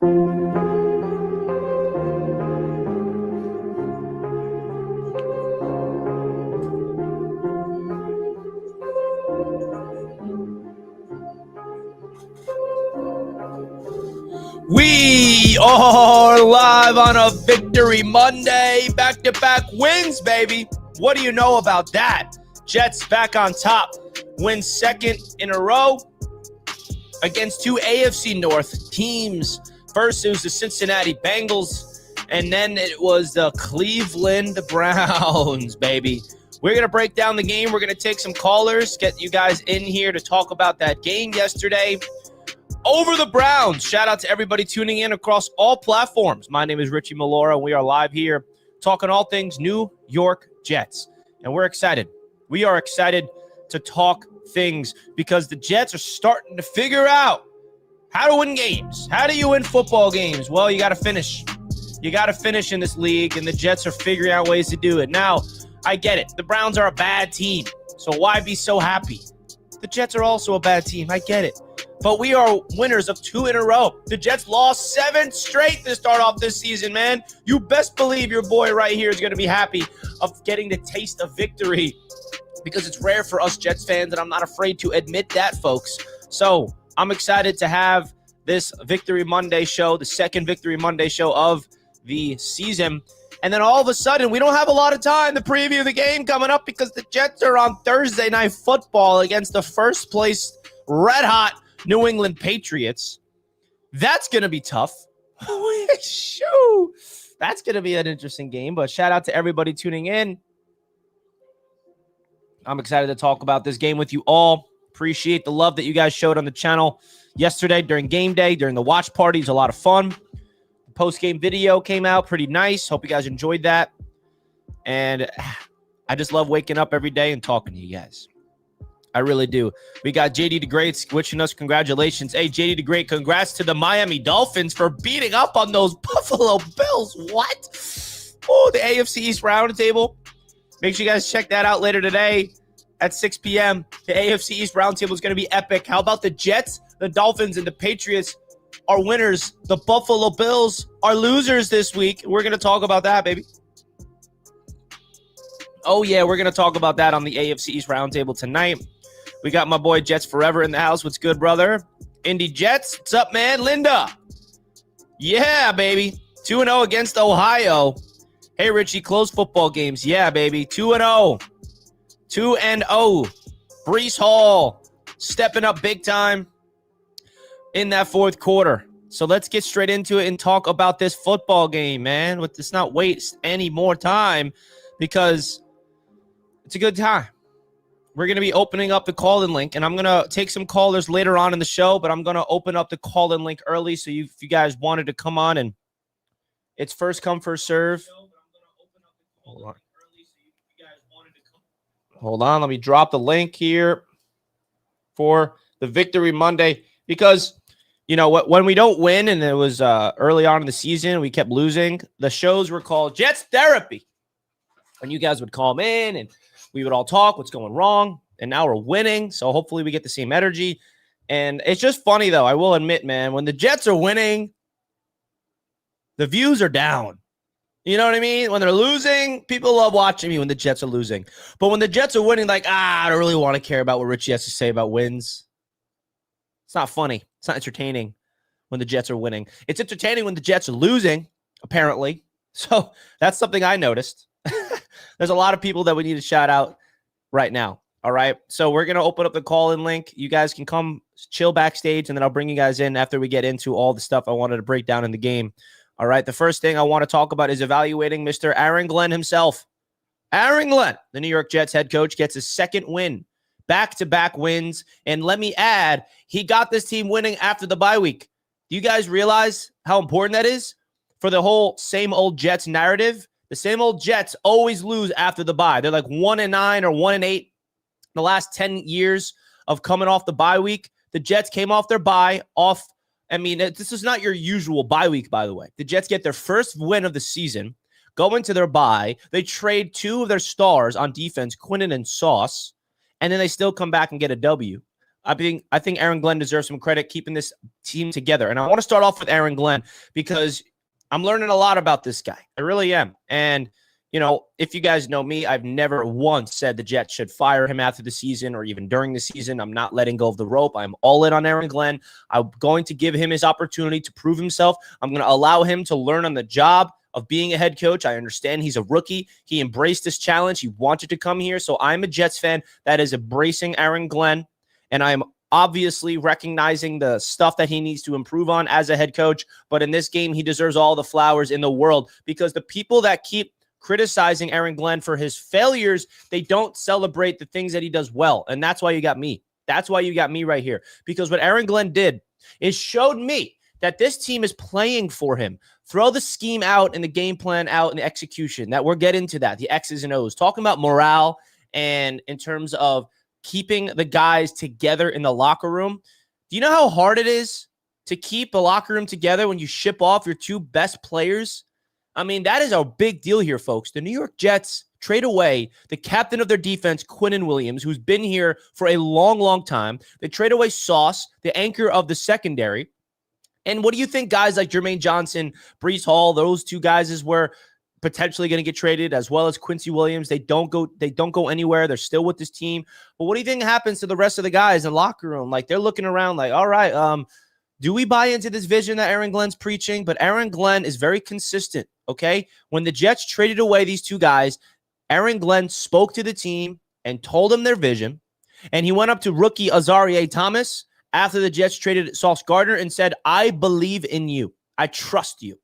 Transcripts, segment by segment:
We are live on a Victory Monday. Back-to-back wins, baby. What do you know about that? Jets back on top. Win second in a row against two AFC North teams. First, it was the Cincinnati Bengals, and then it was the Cleveland Browns, baby. We're going to break down the game. We're going to take some callers, get you guys in here to talk about that game yesterday. Over the Browns. Shout out to everybody tuning in across all platforms. My name is Richie Malora, and we are live here talking all things New York Jets. And we're excited. We are excited to talk things because the Jets are starting to figure out how to win games. How do you win football games? Well, you got to finish. You got to finish in this league, and the Jets are figuring out ways to do it. Now, I get it. The Browns are a bad team, so why be so happy? The Jets are also a bad team. I get it. But we are winners of 2 in a row. The Jets lost 7 straight to start off this season, man. You best believe your boy right here is going to be happy of getting the taste of victory because it's rare for us Jets fans, and I'm not afraid to admit that, folks. So I'm excited to have this Victory Monday show, the second Victory Monday show of the season. And then all of a sudden, we don't have a lot of time to preview the game coming up because the Jets are on Thursday Night Football against the first place red-hot New England Patriots. That's going to be tough. Shoo. That's going to be an interesting game, but shout out to everybody tuning in. I'm excited to talk about this game with you all. Appreciate the love that you guys showed on the channel yesterday during game day, during the watch party. It was a lot of fun. The post-game video came out pretty nice. Hope you guys enjoyed that. And I just love waking up every day and talking to you guys. I really do. We got JD the Great wishing us congratulations. Hey, JD the Great, congrats to the Miami Dolphins for beating up on those Buffalo Bills. What? Oh, the AFC East Roundtable. Make sure you guys check that out later today at 6 p.m. The AFC East Roundtable is going to be epic. How about the Jets, the Dolphins, and the Patriots are winners? The Buffalo Bills are losers this week. We're going to talk about that, baby. Oh, yeah, we're going to talk about that on the AFC East Roundtable tonight. We got my boy Jets Forever in the house. What's good, brother? Indy Jets. What's up, man? Linda. Yeah, baby. 2-0 against Ohio. Hey, Richie, close football games. Yeah, baby. 2-0. 2-0. Breece Hall stepping up big time in that fourth quarter. So let's get straight into it and talk about this football game, man. Let's not waste any more time because it's a good time. We're going to be opening up the call-in link, and I'm going to take some callers later on in the show, but I'm going to open up the call-in link early, so if you guys wanted to come on, and it's first come, first serve. Hold on. Let me drop the link here for the Victory Monday, because, you know, when we don't win, and it was early on in the season, we kept losing, the shows were called Jets Therapy, and you guys would call in, and we would all talk what's going wrong, and now we're winning, so hopefully we get the same energy. And it's just funny, though. I will admit, man, when the Jets are winning, the views are down. You know what I mean? When they're losing, people love watching me when the Jets are losing. But when the Jets are winning, like, I don't really want to care about what Richie has to say about wins. It's not funny. It's not entertaining when the Jets are winning. It's entertaining when the Jets are losing, apparently. So that's something I noticed. There's a lot of people that we need to shout out right now. All right. So we're going to open up the call-in link. You guys can come chill backstage, and then I'll bring you guys in after we get into all the stuff I wanted to break down in the game. All right. The first thing I want to talk about is evaluating Mr. Aaron Glenn himself. Aaron Glenn, the New York Jets head coach, gets his second win, back-to-back wins. And let me add, he got this team winning after the bye week. Do you guys realize how important that is for the whole same old Jets narrative? The same old Jets always lose after the bye. They're like 1-9 or 1-8 the last 10 years of coming off the bye week. The Jets came off their bye off. I mean, this is not your usual bye week, by the way. The Jets get their first win of the season, go into their bye. They trade 2 of their stars on defense, Quinnen and Sauce, and then they still come back and get a W. I think Aaron Glenn deserves some credit keeping this team together. And I want to start off with Aaron Glenn because I'm learning a lot about this guy. I really am. And, if you guys know me, I've never once said the Jets should fire him after the season or even during the season. I'm not letting go of the rope. I'm all in on Aaron Glenn. I'm going to give him his opportunity to prove himself. I'm going to allow him to learn on the job of being a head coach. I understand he's a rookie. He embraced this challenge. He wanted to come here. So I'm a Jets fan that is embracing Aaron Glenn. And I'm obviously recognizing the stuff that he needs to improve on as a head coach. But in this game, he deserves all the flowers in the world because the people that keep criticizing Aaron Glenn for his failures, they don't celebrate the things that he does well. And that's why you got me. That's why you got me right here. Because what Aaron Glenn did is showed me that this team is playing for him. Throw the scheme out and the game plan out and the execution. That we'll get into that, the X's and O's. Talking about morale and in terms of keeping the guys together in the locker room. Do you know how hard it is to keep a locker room together when you ship off your two best players? I mean, that is a big deal here, folks. The New York Jets trade away the captain of their defense, Quinnen Williams, who's been here for a long, long time. They trade away Sauce, the anchor of the secondary. And what do you think guys like Jermaine Johnson, Breece Hall, those two guys is where potentially going to get traded, as well as Quincy Williams. They don't go anywhere. They're still with this team. But what do you think happens to the rest of the guys in the locker room? Like, they're looking around like, all right, do we buy into this vision that Aaron Glenn's preaching? But Aaron Glenn is very consistent, okay? When the Jets traded away these two guys, Aaron Glenn spoke to the team and told them their vision. And he went up to rookie Azareye'h Thomas after the Jets traded Sauce Gardner and said, I believe in you. I trust you.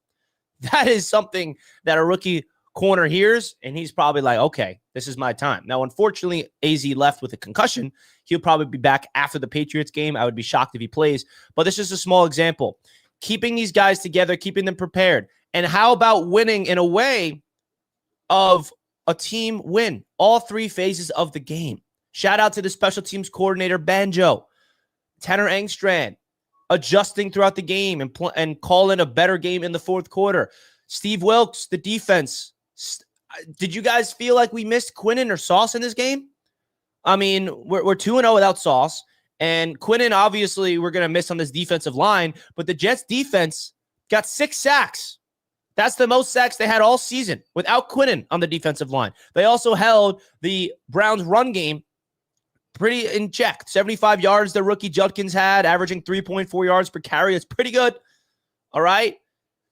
That is something that a rookie corner hears, and he's probably like, okay, this is my time. Now, unfortunately, AZ left with a concussion. He'll probably be back after the Patriots game. I would be shocked if he plays, but this is a small example. Keeping these guys together, keeping them prepared. And how about winning in a way of a team win? All three phases of the game. Shout out to the special teams coordinator, Banjo, Tanner Engstrand, adjusting throughout the game and calling a better game in the fourth quarter. Steve Wilks, the defense. Did you guys feel like we missed Quinnen or Sauce in this game? I mean, we're 2-0 without Sauce. And Quinnen, obviously, we're going to miss on this defensive line. But the Jets defense got 6 sacks. That's the most sacks they had all season without Quinnen on the defensive line. They also held the Browns' run game pretty in check. 75 yards the rookie Judkins had, averaging 3.4 yards per carry. It's pretty good. All right?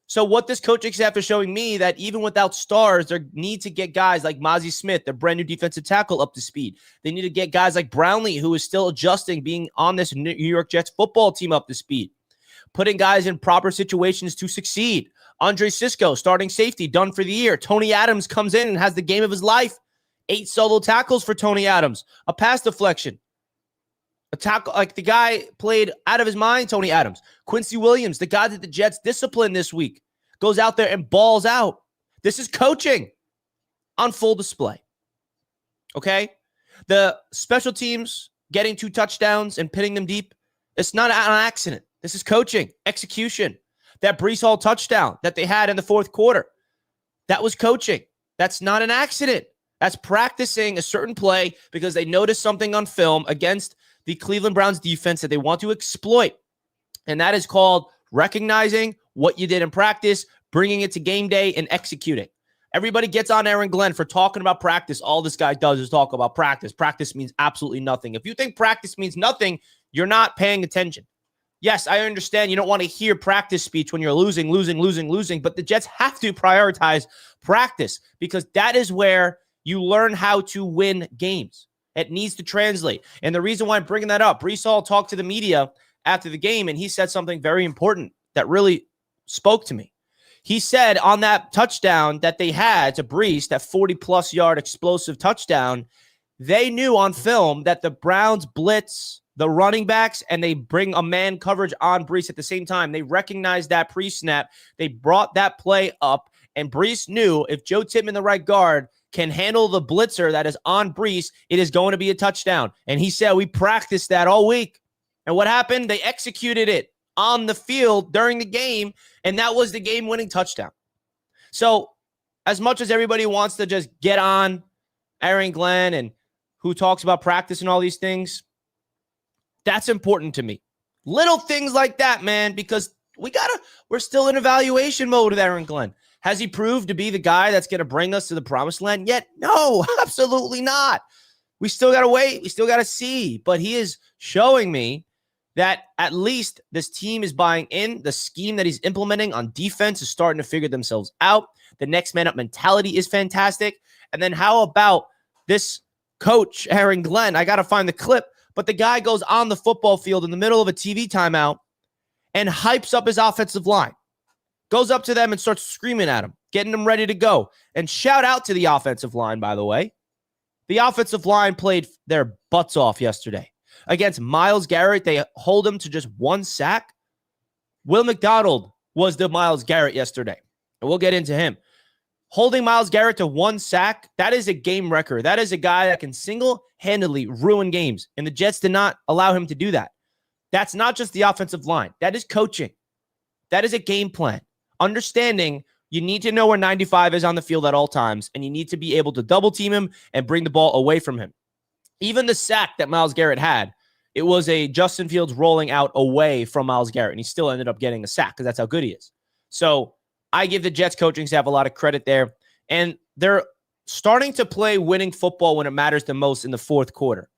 So what this coaching staff is showing me that even without stars, they need to get guys like Mazi Smith, the brand new defensive tackle, up to speed. They need to get guys like Brownlee, who is still adjusting, being on this New York Jets football team, up to speed. Putting guys in proper situations to succeed. Andre Sisco, starting safety, done for the year. Tony Adams comes in and has the game of his life. 8 solo tackles for Tony Adams. A pass deflection. A tackle, like the guy played out of his mind, Tony Adams. Quincy Williams, the guy that the Jets disciplined this week, goes out there and balls out. This is coaching on full display. Okay? The special teams getting 2 touchdowns and pinning them deep, it's not an accident. This is coaching, execution. That Breece Hall touchdown that they had in the fourth quarter, that was coaching. That's not an accident. That's practicing a certain play because they noticed something on film against the Cleveland Browns defense that they want to exploit. And that is called recognizing what you did in practice, bringing it to game day, and executing. Everybody gets on Aaron Glenn for talking about practice. All this guy does is talk about practice. Practice means absolutely nothing. If you think practice means nothing, you're not paying attention. Yes, I understand you don't want to hear practice speech when you're losing, but the Jets have to prioritize practice because that is where you learn how to win games. It needs to translate. And the reason why I'm bringing that up, Breece Hall talked to the media after the game, and he said something very important that really spoke to me. He said on that touchdown that they had to Breece, that 40-plus yard explosive touchdown, they knew on film that the Browns blitz the running backs and they bring a man coverage on Breece at the same time. They recognized that pre-snap. They brought that play up, and Breece knew if Joe Tippmann, the right guard, can handle the blitzer that is on Breece, it is going to be a touchdown. And he said, we practiced that all week. And what happened? They executed it on the field during the game, and that was the game-winning touchdown. So as much as everybody wants to just get on Aaron Glenn and who talks about practice and all these things, That's important to me. Little things like that, man, because we're still in evaluation mode with Aaron Glenn. Has he proved to be the guy that's going to bring us to the promised land yet? No, absolutely not. We still got to wait. We still got to see. But he is showing me that at least this team is buying in. The scheme that he's implementing on defense is starting to figure themselves out. The next man up mentality is fantastic. And then how about this coach, Aaron Glenn? I got to find the clip. But the guy goes on the football field in the middle of a TV timeout and hypes up his offensive line. Goes up to them and starts screaming at them, getting them ready to go. And shout out to the offensive line, by the way. The offensive line played their butts off yesterday. Against Myles Garrett, they hold him to just 1 sack. Will McDonald was the Myles Garrett yesterday. And we'll get into him. Holding Myles Garrett to 1 sack, that is a game record. That is a guy that can single-handedly ruin games. And the Jets did not allow him to do that. That's not just the offensive line. That is coaching. That is a game plan. Understanding you need to know where 95 is on the field at all times, and you need to be able to double team him and bring the ball away from him. Even the sack that Myles Garrett had, it was a Justin Fields rolling out away from Myles Garrett, and he still ended up getting a sack because that's how good he is. So I give the Jets coaching staff a lot of credit there, and they're starting to play winning football when it matters the most in the fourth quarter.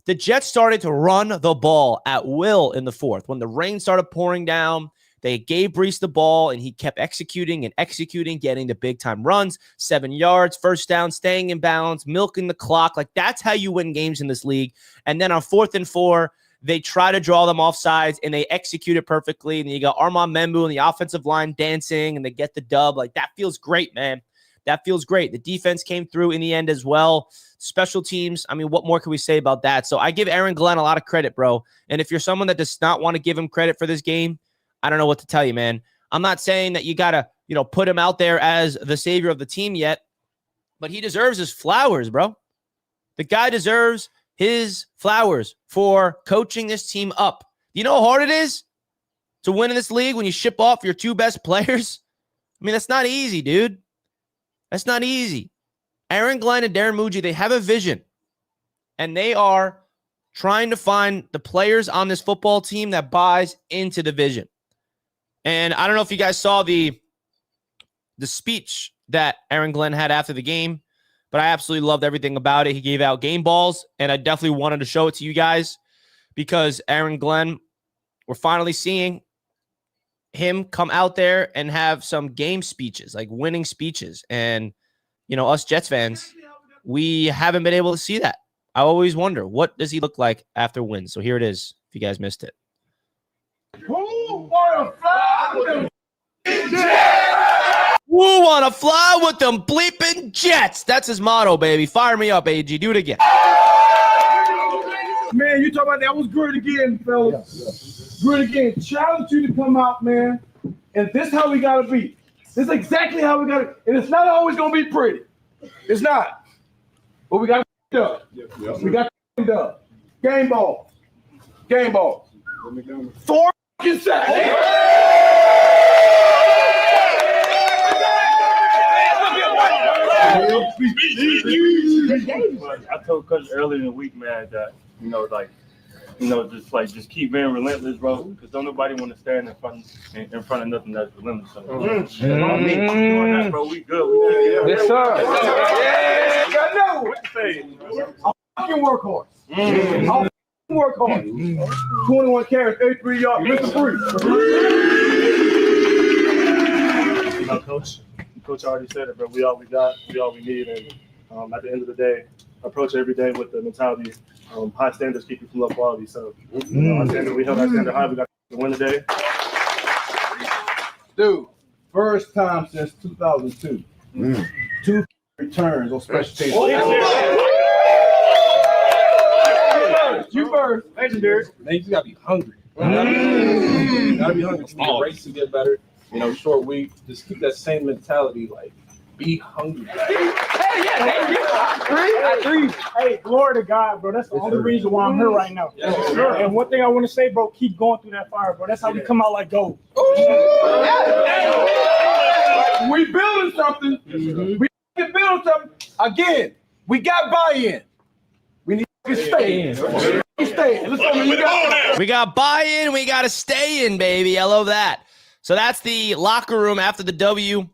The Jets started to run the ball at will in the fourth. When the rain started pouring down, they gave Breece the ball, and he kept executing and executing, getting the big-time runs, 7 yards, first down, staying in balance, milking the clock. Like, that's how you win games in this league. And then on 4th and 4, they try to draw them off sides, and they execute it perfectly. And you got Armand Membu and the offensive line dancing, and they get the dub. Like, that feels great, man. That feels great. The defense came through in the end as well. Special teams, I mean, what more can we say about that? So I give Aaron Glenn a lot of credit, bro. And if you're someone that does not want to give him credit for this game, I don't know what to tell you, man. I'm not saying that you got to, put him out there as the savior of the team yet, but he deserves his flowers, bro. The guy deserves his flowers for coaching this team up. You know how hard it is to win in this league when you ship off your 2 best players? I mean, that's not easy, dude. That's not easy. Aaron Glenn and Darren Muji, they have a vision, and they are trying to find the players on this football team that buys into the vision. And I don't know if you guys saw the speech that Aaron Glenn had after the game, but I absolutely loved everything about it. He gave out game balls, and I definitely wanted to show it to you guys because Aaron Glenn, we're finally seeing him come out there and have some game speeches, like winning speeches. And, us Jets fans, we haven't been able to see that. I always wonder, what does he look like after wins? So here it is, if you guys missed it. Who wanna fly with them Jets? Who wanna fly with them bleeping Jets? That's his motto, baby. Fire me up, AG. Do it again. Man, you talk about that was good again, fellas. Good again. Challenge you to come out, man. And this is how we gotta be. This is exactly how we gotta. And it's not always gonna be pretty. It's not. But we got to up. We got to up. Game ball. Game ball. 4 sacks. I told Coach earlier in the week, man, that just keep being relentless, bro. Because don't nobody want to stand in front of nothing that's relentless. So, I'm doing that, bro. We good. Yes, sir. Yeah, I know. What you say? I'm fucking workhorse. I'm work hard. 21 carries, 83 yards, Mr. Free. Coach already said it, bro. We all we got, we all we need, and at the end of the day, approach every day with the mentality. High standards keep you from low quality. So, our standard, we held our standard high. We got to win today. Dude, first time since 2002. 2 returns on special teams. You first. Legendary. Man, you gotta be hungry. You gotta be hungry. The race to get better. Short week. Just keep that same mentality. Like, be hungry. Hey, glory to God, bro. That's the only reason why I'm here right now. And one thing I want to say, bro, keep going through that fire, bro. That's how we come out like gold. We building something. We can build something. Again, we got buy-in. We need to stay in. stay. Let's go, man. You got We got buy-in. We got to stay in, baby. I love that. So that's the locker room after the W.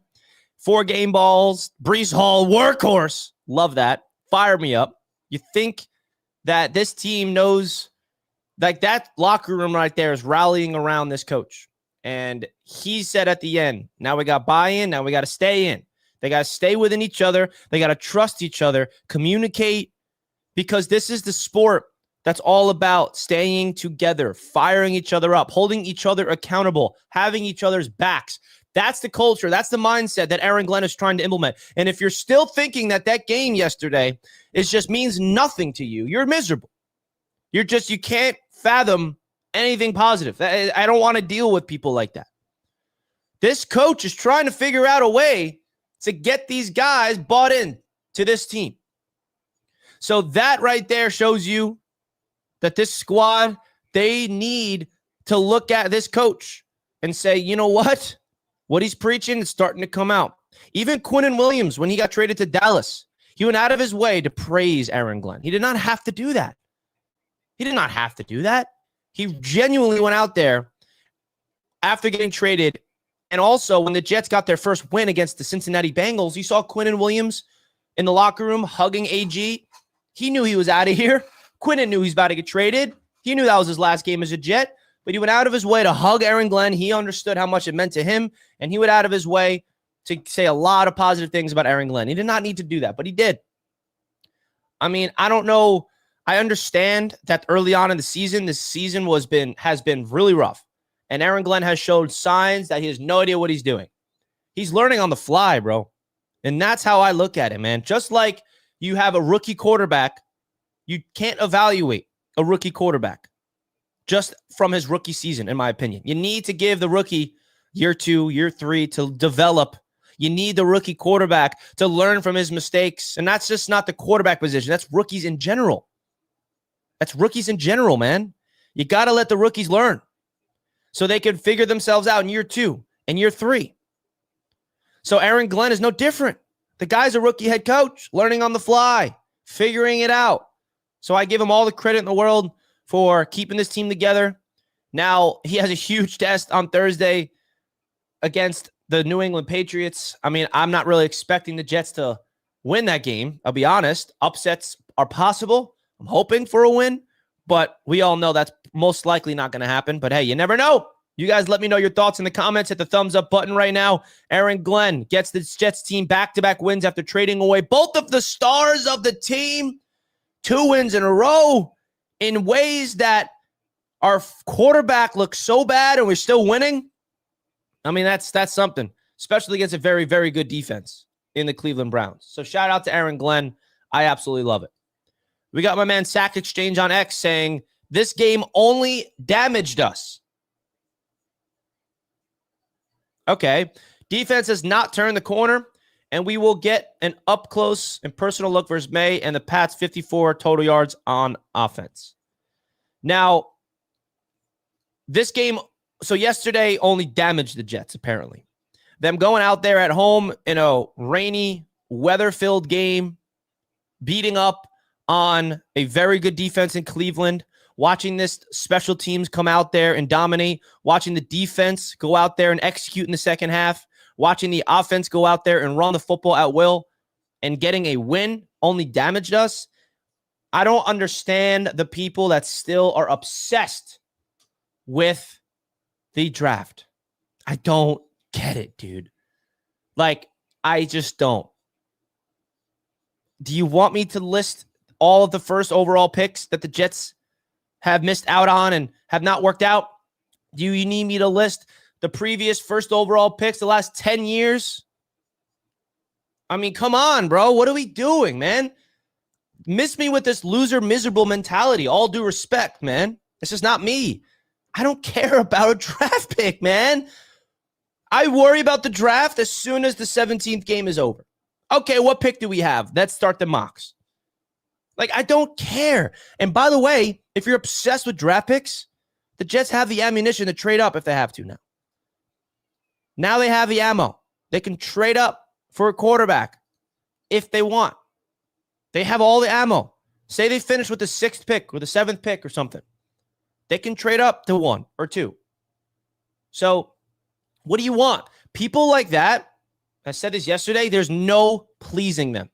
4 game balls. Brees Hall, workhorse. Love that. Fire me up. You think that this team knows, like that locker room right there is rallying around this coach. And he said at the end, now we got buy-in. Now we got to stay in. They got to stay within each other. They got to trust each other, communicate, because this is the sport that's all about staying together, firing each other up, holding each other accountable, having each other's backs. That's the culture. That's the mindset that Aaron Glenn is trying to implement. And if you're still thinking that that game yesterday is just means nothing to you, you're miserable. You can't fathom anything positive. I don't want to deal with people like that. This coach is trying to figure out a way to get these guys bought in to this team. So that right there shows you that this squad, they need to look at this coach and say, you know what? What he's preaching is starting to come out. Even Quinnen Williams, when he got traded to Dallas, he went out of his way to praise Aaron Glenn. He did not have to do that. He genuinely went out there after getting traded. And also, when the Jets got their first win against the Cincinnati Bengals, you saw Quinnen Williams in the locker room hugging AG. He knew he was out of here. Quinnen knew he's about to get traded. He knew that was his last game as a Jet, but he went out of his way to hug Aaron Glenn. He understood how much it meant to him, and he went out of his way to say a lot of positive things about Aaron Glenn. He did not need to do that, but he did. I mean, I don't know. I understand that early on in the season, this season has been really rough, and Aaron Glenn has showed signs that he has no idea what he's doing. He's learning on the fly, bro, and that's how I look at it, man. Just like you have a rookie quarterback, you can't evaluate a rookie quarterback just from his rookie season, in my opinion. You need to give the rookie year 2, year 3 to develop. You need the rookie quarterback to learn from his mistakes. And that's just not the quarterback position. That's rookies in general. Man. You got to let the rookies learn so they can figure themselves out in year 2 and year 3. So Aaron Glenn is no different. The guy's a rookie head coach, learning on the fly, figuring it out. So I give him all the credit in the world for keeping this team together. Now, he has a huge test on Thursday against the New England Patriots. I mean, I'm not really expecting the Jets to win that game. I'll be honest. Upsets are possible. I'm hoping for a win, but we all know that's most likely not going to happen. But hey, you never know. You guys let me know your thoughts in the comments. Hit the thumbs up button right now. Aaron Glenn gets the Jets team back-to-back wins after trading away both of the stars of the team. 2 wins in a row in ways that our quarterback looks so bad and we're still winning. I mean, that's something, especially against a very, very good defense in the Cleveland Browns. So shout out to Aaron Glenn. I absolutely love it. We got my man Sack Exchange on X saying, this game only damaged us. Okay. Defense has not turned the corner, and we will get an up-close and personal look versus May and the Pats' 54 total yards on offense. Now, this game, so yesterday only damaged the Jets, apparently. Them going out there at home in a rainy, weather-filled game, beating up on a very good defense in Cleveland, watching this special teams come out there and dominate, watching the defense go out there and execute in the second half, watching the offense go out there and run the football at will, and getting a win only damaged us. I don't understand the people that still are obsessed with the draft. I don't get it, dude. Like, I just don't. Do you want me to list all of the first overall picks that the Jets have missed out on and have not worked out? Do you need me to list the previous first overall picks the last 10 years? I mean, come on, bro. What are we doing, man? Miss me with this loser, miserable mentality. All due respect, man. This is not me. I don't care about a draft pick, man. I worry about the draft as soon as the 17th game is over. Okay, what pick do we have? Let's start the mocks. Like, I don't care. And by the way, if you're obsessed with draft picks, the Jets have the ammunition to trade up if they have to now. Now they have the ammo. They can trade up for a quarterback if they want. They have all the ammo. Say they finish with the 6th pick or the 7th pick or something. They can trade up to 1 or 2. So what do you want? People like that, I said this yesterday, there's no pleasing them.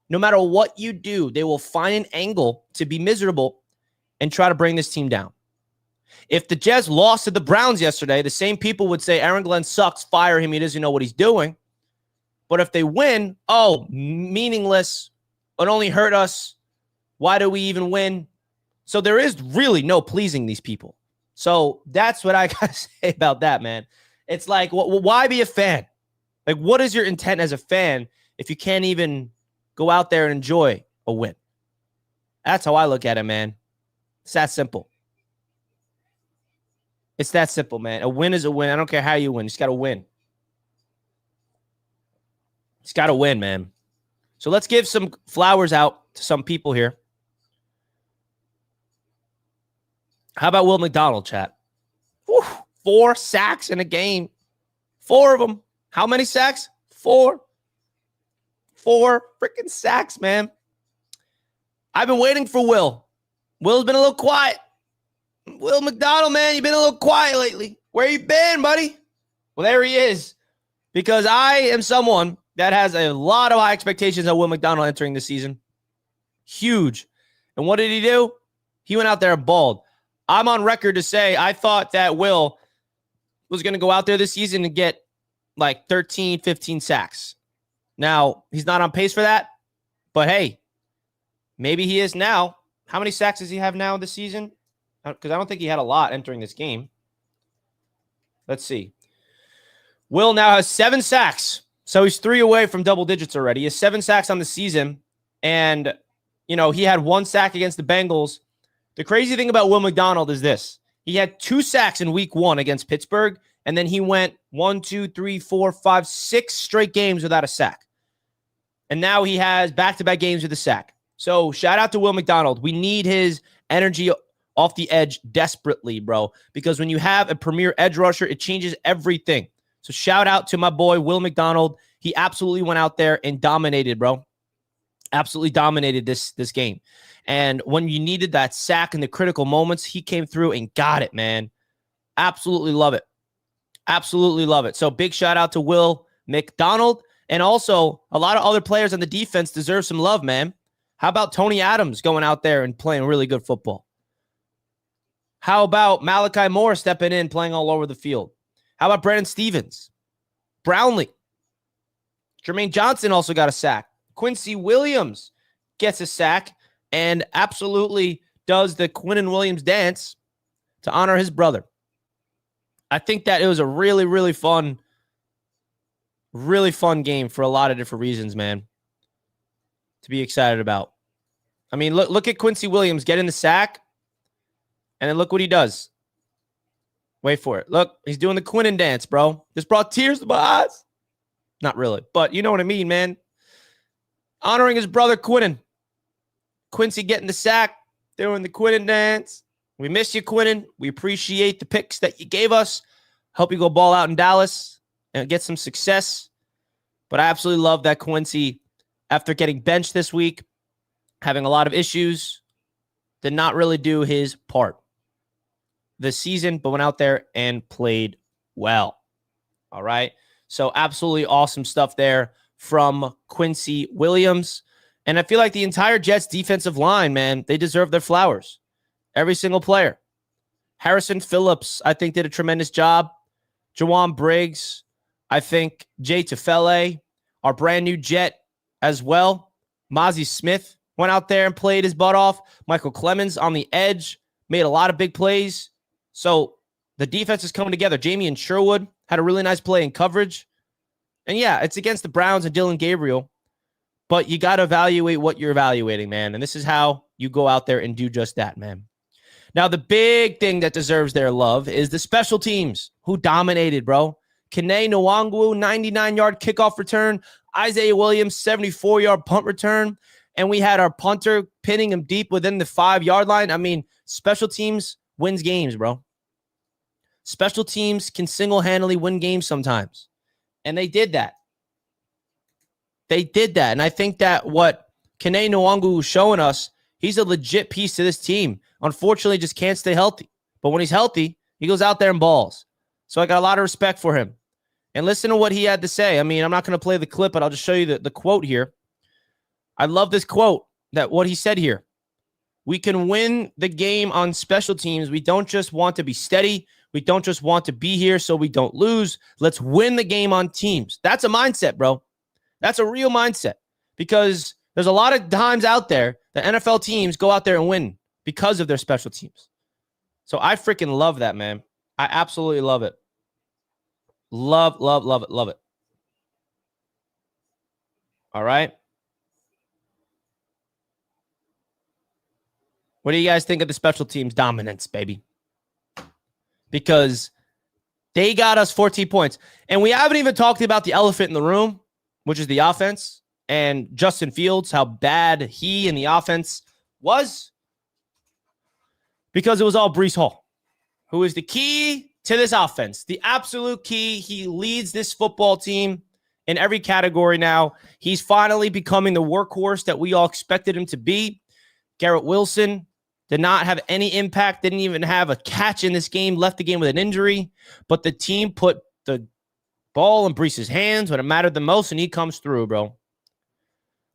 No matter what you do, they will find an angle to be miserable and try to bring this team down. If the Jets lost to the Browns yesterday, the same people would say Aaron Glenn sucks, fire him, he doesn't know what he's doing. But if they win, oh, meaningless, it only hurt us. Why do we even win? So there is really no pleasing these people. So that's what I got to say about that, man. It's like, why be a fan? Like, what is your intent as a fan if you can't even go out there and enjoy a win? That's how I look at it, man. It's that simple. It's that simple, man. A win is a win. I don't care how you win. You just got to win. Just got to win, man. So let's give some flowers out to some people here. How about Will McDonald, chat? Whew, 4 sacks in a game. 4 of them. How many sacks? 4. 4 freaking sacks, man. I've been waiting for Will. Will's been a little quiet. Will McDonald, man, you've been a little quiet lately. Where you been, buddy? Well, there he is. Because I am someone that has a lot of high expectations of Will McDonald entering the season. Huge. And what did he do? He went out there and balled. I'm on record to say I thought that Will was going to go out there this season and get like 13, 15 sacks. Now, he's not on pace for that. But hey, maybe he is now. How many sacks does he have now this season? Because I don't think he had a lot entering this game. Let's see. Will now has 7 sacks. So he's 3 away from double digits already. He has 7 sacks on the season. And, you know, he had 1 sack against the Bengals. The crazy thing about Will McDonald is this. He had 2 sacks in week 1 against Pittsburgh. And then he went 1, 2, 3, 4, 5, 6 straight games without a sack. And now he has back-to-back games with a sack. So shout out to Will McDonald. We need his energy off the edge desperately, bro. Because when you have a premier edge rusher, it changes everything. So shout out to my boy, Will McDonald. He absolutely went out there and dominated, bro. Absolutely dominated this game. And when you needed that sack in the critical moments, he came through and got it, man. Absolutely love it. Absolutely love it. So big shout out to Will McDonald. And also, a lot of other players on the defense deserve some love, man. How about Tony Adams going out there and playing really good football? How about Malachi Moore stepping in, playing all over the field? How about Brandon Stevens? Brownlee. Jermaine Johnson also got a sack. Quincy Williams gets a sack and absolutely does the Quinnen Williams dance to honor his brother. I think that it was a really, really fun game for a lot of different reasons, man, to be excited about. I mean, look at Quincy Williams getting the sack, and then look what he does. Wait for it. Look, he's doing the Quinnen dance, bro. This brought tears to my eyes. Not really, but you know what I mean, man. Honoring his brother, Quinnen. Quincy getting the sack, doing the Quinnen dance. We miss you, Quinnen. We appreciate the picks that you gave us. Hope you go ball out in Dallas and get some success. But I absolutely love that Quincy, after getting benched this week, having a lot of issues, did not really do his part this season, but went out there and played well. All right. So absolutely awesome stuff there from Quincy Williams. And I feel like the entire Jets defensive line, man, they deserve their flowers. Every single player. Harrison Phillips, I think, did a tremendous job. Jawan Briggs, I think Jay Tufele, our brand new Jet as well. Mozzie Smith went out there and played his butt off. Michael Clemens on the edge, made a lot of big plays. So the defense is coming together. Jamie Sherwood had a really nice play in coverage. And yeah, it's against the Browns and Dylan Gabriel. But you got to evaluate what you're evaluating, man. And this is how you go out there and do just that, man. Now, the big thing that deserves their love is the special teams who dominated, bro. Kene Nwangwu, 99-yard kickoff return. Isaiah Williams, 74-yard punt return. And we had our punter pinning him deep within the 5-yard line. I mean, special teams wins games, bro. Special teams can single-handedly win games sometimes. And they did that. They did that. And I think that what Kene Nwangwu is showing us, He's a legit piece to this team. Unfortunately, just can't stay healthy. But when he's healthy, he goes out there and balls. So I got a lot of respect for him. And listen to what he had to say. I mean, I'm not going to play the clip, but I'll just show you the quote here. I love this quote, what he said here. We can win the game on special teams. We don't just want to be steady. We don't just want to be here so we don't lose. Let's win the game on teams. That's a mindset, bro. That's a real mindset, because there's a lot of times out there that NFL teams go out there and win because of their special teams. So I freaking love that, man. I absolutely love it. Love it. All right. What do you guys think of the special teams dominance, baby? Because they got us 14 points. And we haven't even talked about the elephant in the room, which is the offense, and Justin Fields, how bad he and the offense was. Because it was all Breece Hall, who is the key to this offense, the absolute key. He leads this football team in every category now. He's finally becoming the workhorse that we all expected him to be. Garrett Wilson did not have any impact, didn't even have a catch in this game, left the game with an injury. But the team put the ball in Breece's hands when it mattered the most, and he comes through, bro.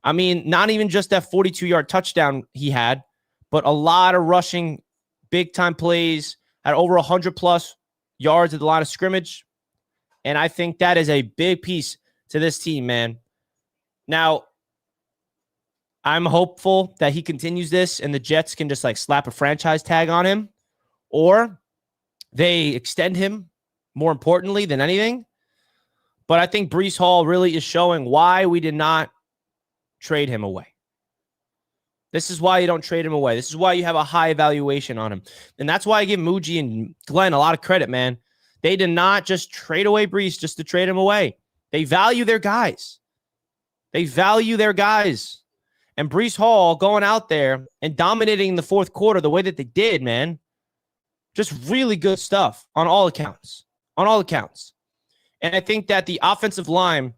I mean, not even just that 42-yard touchdown he had, but a lot of rushing, big-time plays, had over 100-plus yards at the line of scrimmage. And I think that is a big piece to this team, man. Now, I'm hopeful that he continues this and the Jets can just like slap a franchise tag on him, or they extend him, more importantly than anything. But I think Breece Hall really is showing why we did not trade him away. This is why you don't trade him away. This is why you have a high evaluation on him. And that's why I give Muji and Glenn a lot of credit, man. They did not just trade away Breece just to trade him away. They value their guys. And Breece Hall going out there and dominating the fourth quarter the way that they did, man. Just really good stuff on all accounts. And I think that the offensive line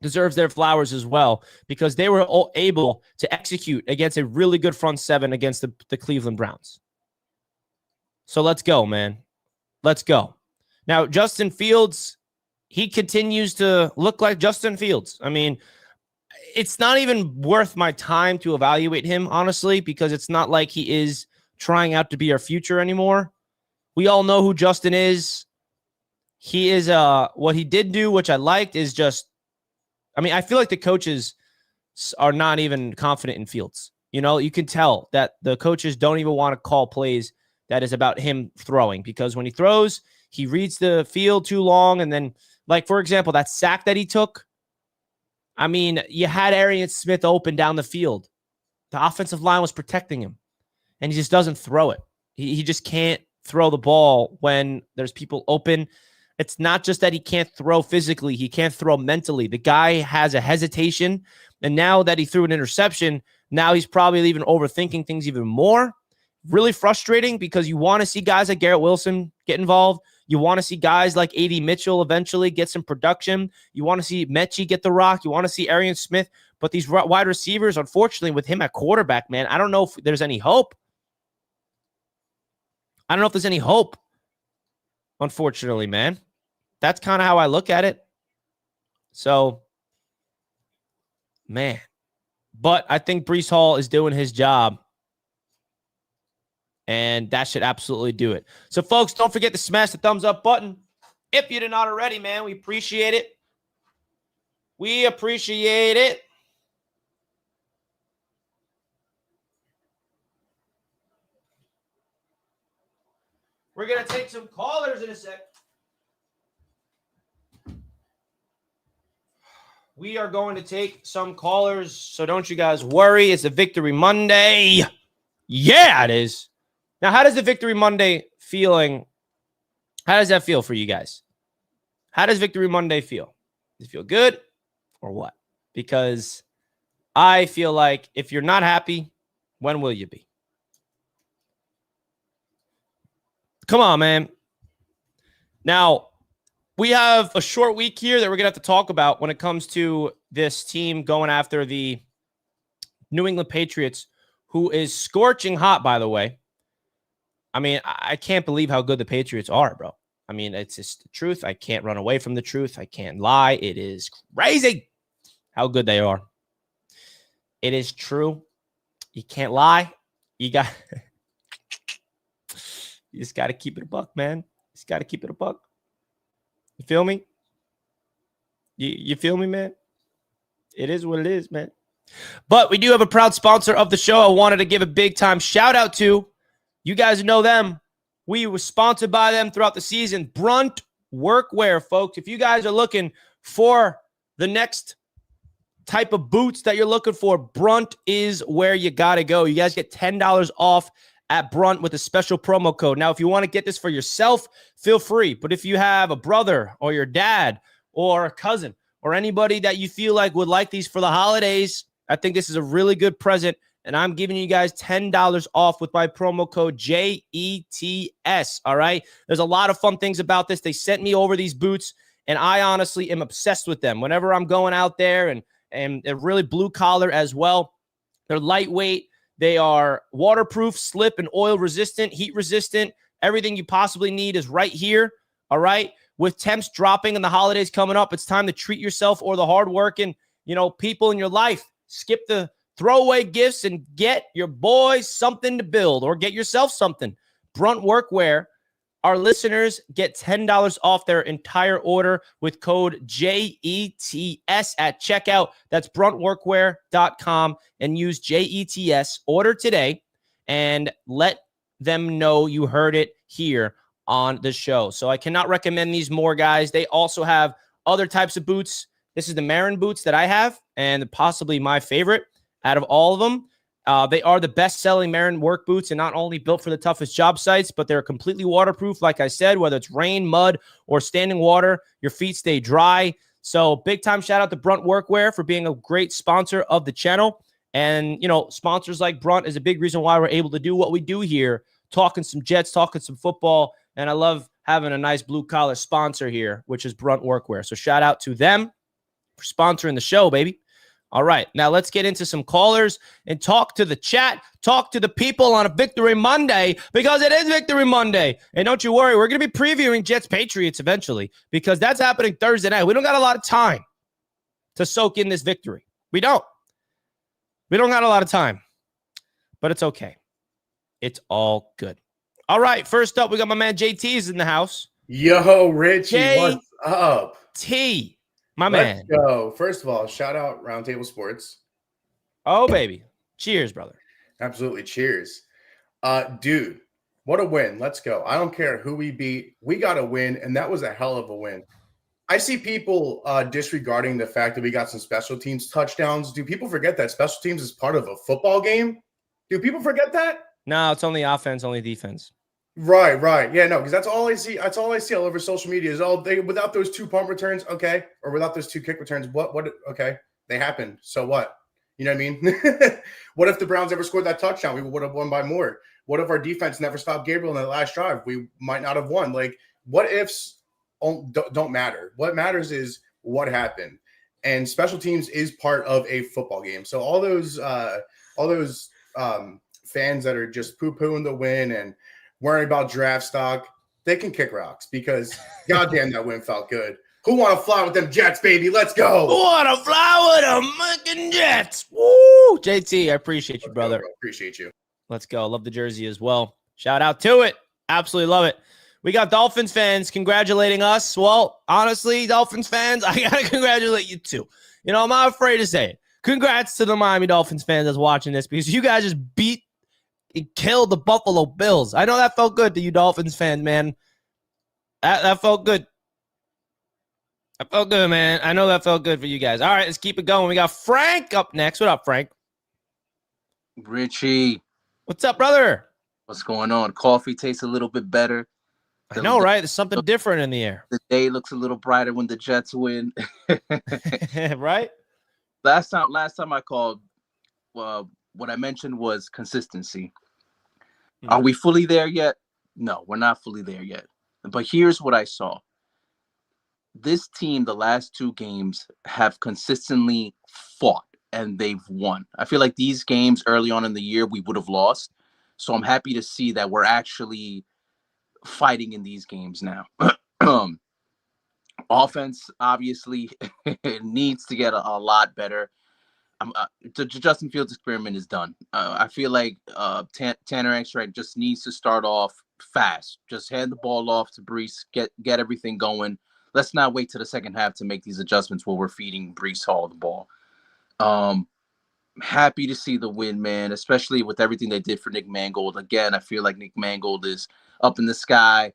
deserves their flowers as well, because they were all able to execute against a really good front seven against the Cleveland Browns. So let's go, man. Let's go. Now, Justin Fields, he continues to look like Justin Fields. I mean, it's not even worth my time to evaluate him, honestly, because it's not like he is trying out to be our future anymore. We all know who Justin is. He is what he did do, which I liked, is just, I mean, I feel like the coaches are not even confident in Fields. You know, you can tell that the coaches don't even want to call plays that is about him throwing, because when he throws, he reads the field too long. And then, like, for example, that sack that he took, I mean, you had Arian Smith open down the field. The offensive line was protecting him, and he just doesn't throw it. He just can't throw the ball when there's people open. It's not just that he can't throw physically. He can't throw mentally. The guy has a hesitation, and now that he threw an interception, now he's probably even overthinking things even more. Really frustrating, because you want to see guys like Garrett Wilson get involved. You want to see guys like A.D. Mitchell eventually get some production. You want to see Mechie get the rock. You want to see Arian Smith. But these wide receivers, unfortunately, with him at quarterback, man, I don't know if there's any hope. Unfortunately, man. That's kind of how I look at it. So, man. But I think Breece Hall is doing his job. And that should absolutely do it. So, folks, don't forget to smash the thumbs up button. If you did not already, man, we appreciate it. We appreciate it. We're going to take some callers in a sec. We are going to take some callers, so don't you guys worry. It's a Victory Monday. Yeah, it is. Now, how does the Victory Monday feeling, how does that feel for you guys? How does Victory Monday feel? Does it feel good or what? Because I feel like if you're not happy, when will you be? Come on, man. Now, we have a short week here that we're going to have to talk about when it comes to this team going after the New England Patriots, who is scorching hot, by the way. I mean, I can't believe how good the Patriots are, bro. I mean, it's just the truth. I can't run away from the truth. I can't lie. It is crazy how good they are. It is true. You can't lie. You just got to keep it a buck, man. You just got to keep it a buck. You feel me? You feel me, man? It is what it is, man. But we do have a proud sponsor of the show. I wanted to give a big time shout out to. You guys know them. We were sponsored by them throughout the season. Brunt Workwear, folks. If you guys are looking for the next type of boots that you're looking for, Brunt is where you got to go. You guys get $10 off at Brunt with a special promo code. Now, if you want to get this for yourself, feel free. But if you have a brother or your dad or a cousin or anybody that you feel like would like these for the holidays, I think this is a really good present. And I'm giving you guys $10 off with my promo code JETS. All right. There's a lot of fun things about this. They sent me over these boots, and I honestly am obsessed with them. Whenever I'm going out there, and they're really blue collar as well. They're lightweight. They are waterproof, slip and oil resistant, heat resistant. Everything you possibly need is right here. All right. With temps dropping and the holidays coming up, it's time to treat yourself or the hardworking, people in your life. Skip the throwaway gifts and get your boys something to build, or get yourself something. Brunt Workwear. Our listeners get $10 off their entire order with code JETS at checkout. That's bruntworkwear.com, and use JETS. Order today and let them know you heard it here on the show. So I cannot recommend these more, guys. They also have other types of boots. This is the Marin boots that I have, and possibly my favorite out of all of them. They are the best-selling Marin work boots, and not only built for the toughest job sites, but they're completely waterproof. Like I said, whether it's rain, mud, or standing water, your feet stay dry. So big-time shout-out to Brunt Workwear for being a great sponsor of the channel. And, sponsors like Brunt is a big reason why we're able to do what we do here, talking some Jets, talking some football, and I love having a nice blue-collar sponsor here, which is Brunt Workwear. So shout-out to them for sponsoring the show, baby. All right, now let's get into some callers and talk to the chat, talk to the people on a Victory Monday, because it is Victory Monday. And don't you worry, we're going to be previewing Jets-Patriots eventually, because that's happening Thursday night. We don't got a lot of time to soak in this victory. We don't got a lot of time, but it's okay. It's all good. All right, first up, we got my man JT's in the house. Yo, Richie, what's up? T. Let's man. Go. First of all, shout out Roundtable Sports. Oh, baby. Cheers, brother. Absolutely. Cheers. Dude, what a win. Let's go. I don't care who we beat. We got a win, and that was a hell of a win. I see people disregarding the fact that we got some special teams touchdowns. Do people forget that special teams is part of a football game? Do people forget that? No, it's only offense, only defense. Right. Yeah, no, because that's all I see. That's all I see all over social media is without those 2 punt returns, okay, or without those 2 kick returns, what, okay, they happened. So what? You know what I mean? What if the Browns ever scored that touchdown? We would have won by more. What if our defense never stopped Gabriel in that last drive? We might not have won. Like, what ifs don't matter. What matters is what happened. And special teams is part of a football game. So all those fans that are just poo-pooing the win and worrying about draft stock, they can kick rocks, because goddamn that win felt good. Who want to fly with them Jets, baby? Let's go. Who want to fly with them fucking Jets? Woo! JT, I appreciate you, brother. Appreciate you. Let's go. Love the jersey as well. Shout out to it. Absolutely love it. We got Dolphins fans congratulating us. Well, honestly, Dolphins fans, I got to congratulate you too. I'm not afraid to say it. Congrats to the Miami Dolphins fans that's watching this, because you guys just beat and killed the Buffalo Bills. I know that felt good to you Dolphins fans, man. That felt good. That felt good, man. I know that felt good for you guys. All right, let's keep it going. We got Frank up next. What up, Frank? Richie. What's up, brother? What's going on? Coffee tastes a little bit better. I know, right? There's something different in the air. The day looks a little brighter when the Jets win. Right? Last time I called, what I mentioned was consistency. Mm-hmm. Are we fully there yet? No, we're not fully there yet. But here's what I saw. This team, the last 2 games, have consistently fought. and they've won. I feel like these games early on in the year we would have lost. So I'm happy to see that we're actually fighting in these games now. Offense obviously needs to get a lot better. The Justin Fields experiment is done. I feel like Tanner Engstrand just needs to start off fast. Just hand the ball off to Breece, get everything going. Let's not wait to the second half to make these adjustments while we're feeding Breece Hall the ball. Happy to see the win, man, especially with everything they did for Nick Mangold. Again, I feel like Nick Mangold is up in the sky,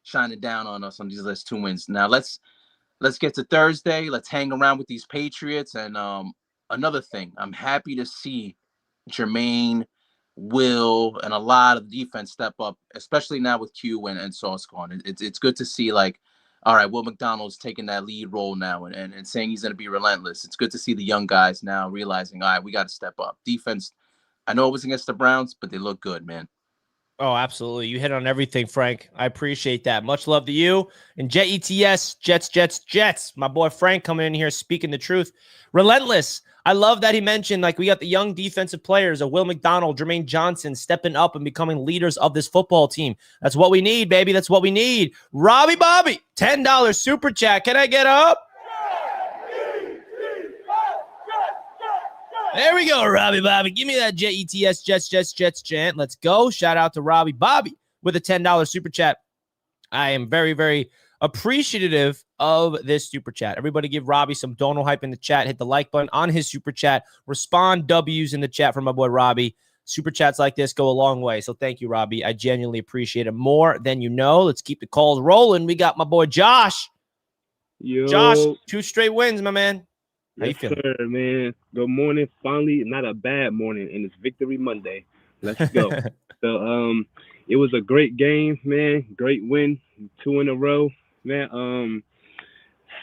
shining down on us on these last 2 wins. Now let's get to Thursday. Let's hang around with these Patriots. And another thing, I'm happy to see Jermaine, Will, and a lot of the defense step up, especially now with Q and Sauce gone. It's good to see, like, all right, Will McDonald's taking that lead role now and saying he's going to be relentless. It's good to see the young guys now realizing, all right, we got to step up. Defense, I know it was against the Browns, but they look good, man. Oh, absolutely. You hit on everything, Frank. I appreciate that. Much love to you. And Jets, Jets. My boy Frank coming in here speaking the truth. Relentless. I love that he mentioned, like, we got the young defensive players of Will McDonald, Jermaine Johnson stepping up and becoming leaders of this football team. That's what we need, baby. That's what we need. Robbie Bobby, $10 super chat. Can I get up? There we go, Robbie Bobby. Give me that Jets, Jets chant. Let's go. Shout out to Robbie Bobby with a $10 super chat. I am very, very appreciative of this super chat. Everybody give Robbie some dono hype in the chat. Hit the like button on his super chat. Respond W's in the chat from my boy Robbie. Super chats like this go a long way. So thank you, Robbie. I genuinely appreciate it more than you know. Let's keep the calls rolling. We got my boy Josh. Yo. Josh, 2 straight wins, my man. How you feeling? Sir, man. Good morning. Finally, not a bad morning, and it's Victory Monday. Let's go. So, it was a great game, man. Great win, 2 in a row, man.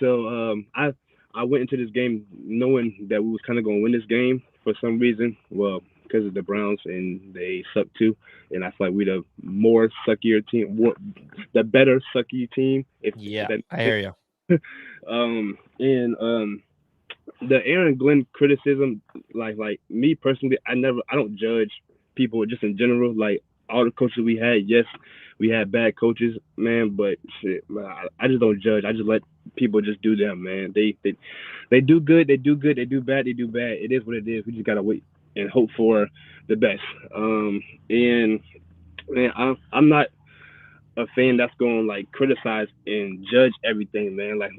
I went into this game knowing that we was kind of going to win this game for some reason. Well, because of the Browns, and they suck too. And I feel like we're the more suckier team, the better sucky team. I hear you. The Aaron Glenn criticism, like me personally, I don't judge people just in general. Like, all the coaches we had, yes, we had bad coaches, man, but shit, man, I just don't judge. I just let people just do them, man. They do good, they do good, they do bad, they do bad. It is what it is. We just gotta wait and hope for the best. And man, I'm not a fan that's going to like criticize and judge everything, man. Like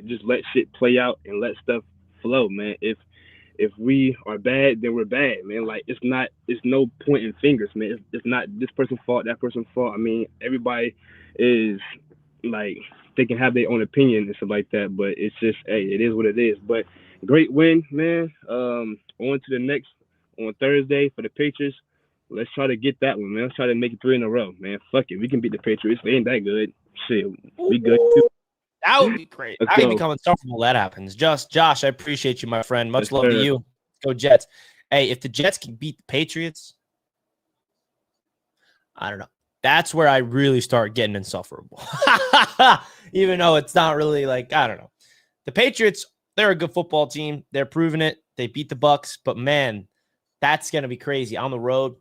just let shit play out and let stuff flow, man. If we are bad, then we're bad, man. Like, it's no pointing fingers, man. It's not this person's fault, that person's fault. I mean, everybody is like, they can have their own opinion and stuff like that, but it's just, hey, it is what it is. But great win, man. On to the next on Thursday for the Patriots. Let's try to get that one, man. Let's try to make it 3 in a row, man. Fuck it. We can beat the Patriots. They ain't that good. Shit, we good too. That would be great. I can become insufferable. That happens. Josh, I appreciate you, my friend. Much love to you. Go Jets. Hey, if the Jets can beat the Patriots, I don't know. That's where I really start getting insufferable. Even though it's not really like, I don't know. The Patriots, they're a good football team. They're proving it. They beat the Bucks. But, man, that's going to be crazy. On the road,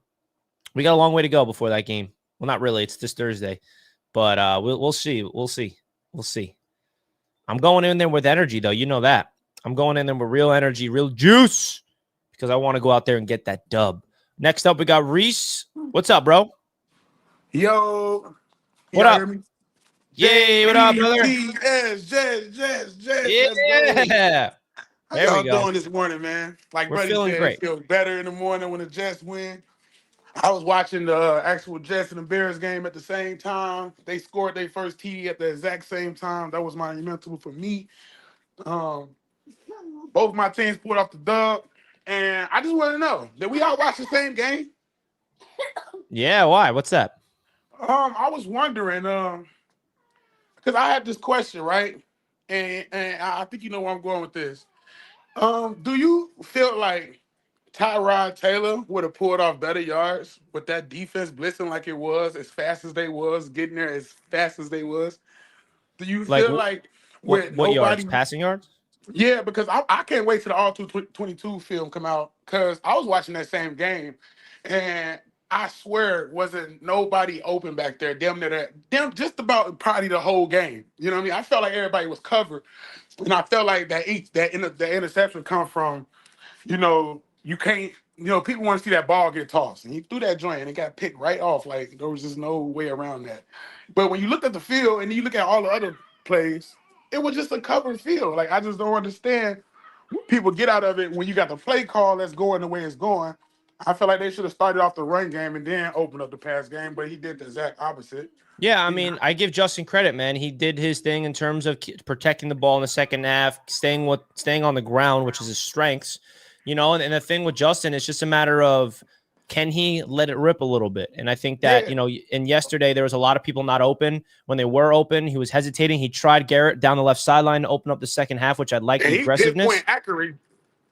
we got a long way to go before that game. Well, not really. It's this Thursday. But we'll see. We'll see. I'm going in there with energy, though. You know that. I'm going in there with real energy, real juice, because I want to go out there and get that dub. Next up, we got Reese. What's up, bro? Yo. What up? Yay, what up, brother? Yes. Yeah. How There y'all we go. doing this morning, man? Like We're Buddy feeling said, great. it feels better in the morning when the Jets win. I was watching the actual Jets and the Bears game at the same time. They scored their first TD at the exact same time. That was monumental for me. Both my teams pulled off the dub. And I just want to know, did we all watch the same game? Yeah, why? What's that? I was wondering, because I had this question, right? And I think you know where I'm going with this. Do you feel like Tyrod Taylor would have pulled off better yards with that defense blitzing like it was, as fast as they was, getting there as fast as they was? Do you Like, feel like What with yards? nobody Passing yards? Yeah, because I can't wait till the all 22 film come out because I was watching that same game, and I swear wasn't nobody open back there. Damn, just about probably the whole game. You know what I mean? I felt like everybody was covered, and I felt like that the interception come from, you can't. People want to see that ball get tossed, and he threw that joint, and it got picked right off. Like there was just no way around that. But when you look at the field and you look at all the other plays, it was just a covered field. Like I just don't understand what people get out of it when you got the play call that's going the way it's going. I feel like they should have started off the run game and then opened up the pass game, but he did the exact opposite. Yeah, I mean, I give Justin credit, man. He did his thing in terms of protecting the ball in the second half, staying on the ground, which is his strengths. And the thing with Justin, it's just a matter of can he let it rip a little bit? And I think that, and yesterday there was a lot of people not open. When they were open, he was hesitating. He tried Garrett down the left sideline to open up the second half, which I like the aggressiveness. Pinpoint accurate.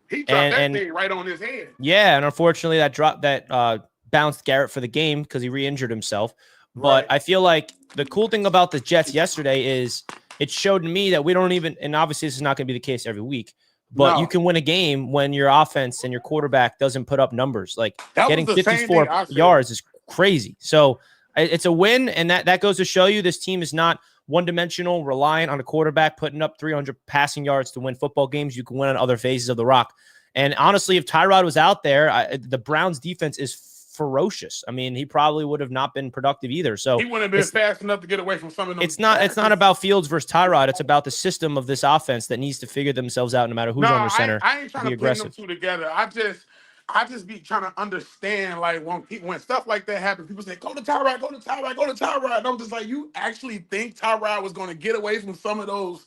He dropped that thing right on his head. Yeah, and unfortunately that bounced Garrett for the game because he re-injured himself. But I feel like the cool thing about the Jets yesterday is it showed me that we don't even, and obviously this is not going to be the case every week, but you can win a game when your offense and your quarterback doesn't put up numbers. Like getting 54 yards is crazy. So it's a win, and that goes to show you this team is not one-dimensional, reliant on a quarterback putting up 300 passing yards to win football games. You can win on other phases of the rock. And honestly, if Tyrod was out there, the Browns defense is ferocious. I mean, he probably would have not been productive either. So he wouldn't have been fast enough to get away from some of them. It's not about Fields versus Tyrod. It's about the system of this offense that needs to figure themselves out no matter who's under center. I ain't trying to bring them two together. I just be trying to understand, like, when stuff like that happens, people say, go to Tyrod, go to Tyrod, go to Tyrod. And I'm just like, you actually think Tyrod was going to get away from some of those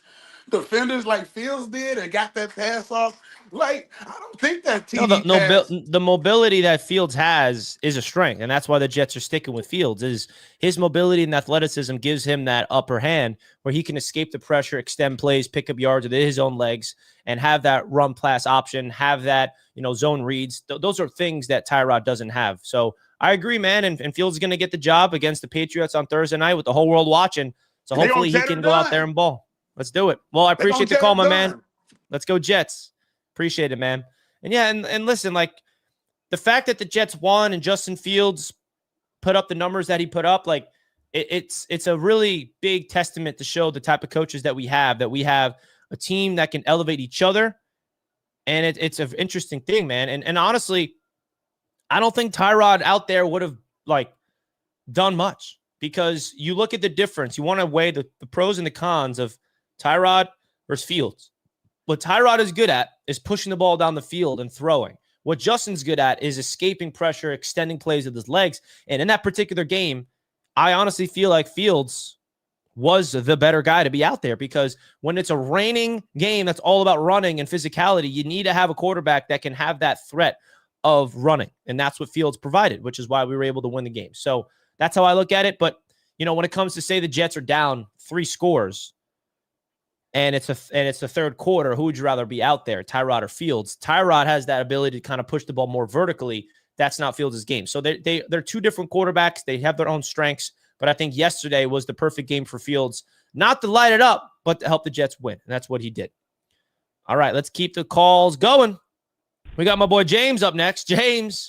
defenders like Fields did and got that pass off? Like, I don't think that team the mobility that Fields has is a strength, and that's why the Jets are sticking with Fields. Is his mobility and athleticism gives him that upper hand where he can escape the pressure, extend plays, pick up yards with his own legs, and have that run pass option, have that zone reads. Those are things that Tyrod doesn't have. So I agree, man, and Fields is going to get the job against the Patriots on Thursday night with the whole world watching. So hopefully he can go out there and ball. Let's do it. Well, I appreciate the call, my man. Let's go Jets. Appreciate it, man. And yeah, and listen, like the fact that the Jets won and Justin Fields put up the numbers that he put up, like it's a really big testament to show the type of coaches that we have a team that can elevate each other. And it's an interesting thing, man. And honestly, I don't think Tyrod out there would have done much because you look at the difference. You want to weigh the pros and the cons of Tyrod versus Fields. What Tyrod is good at is pushing the ball down the field and throwing. What Justin's good at is escaping pressure, extending plays with his legs. And in that particular game, I honestly feel like Fields was the better guy to be out there because when it's a raining game that's all about running and physicality, you need to have a quarterback that can have that threat of running. And that's what Fields provided, which is why we were able to win the game. So that's how I look at it. But, when it comes to say the Jets are down 3 scores, and it's the third quarter, who would you rather be out there, Tyrod or Fields? Tyrod has that ability to kind of push the ball more vertically. That's not Fields' game. So they're two different quarterbacks. They have their own strengths. But I think yesterday was the perfect game for Fields, not to light it up, but to help the Jets win. And that's what he did. All right, let's keep the calls going. We got my boy James up next. James,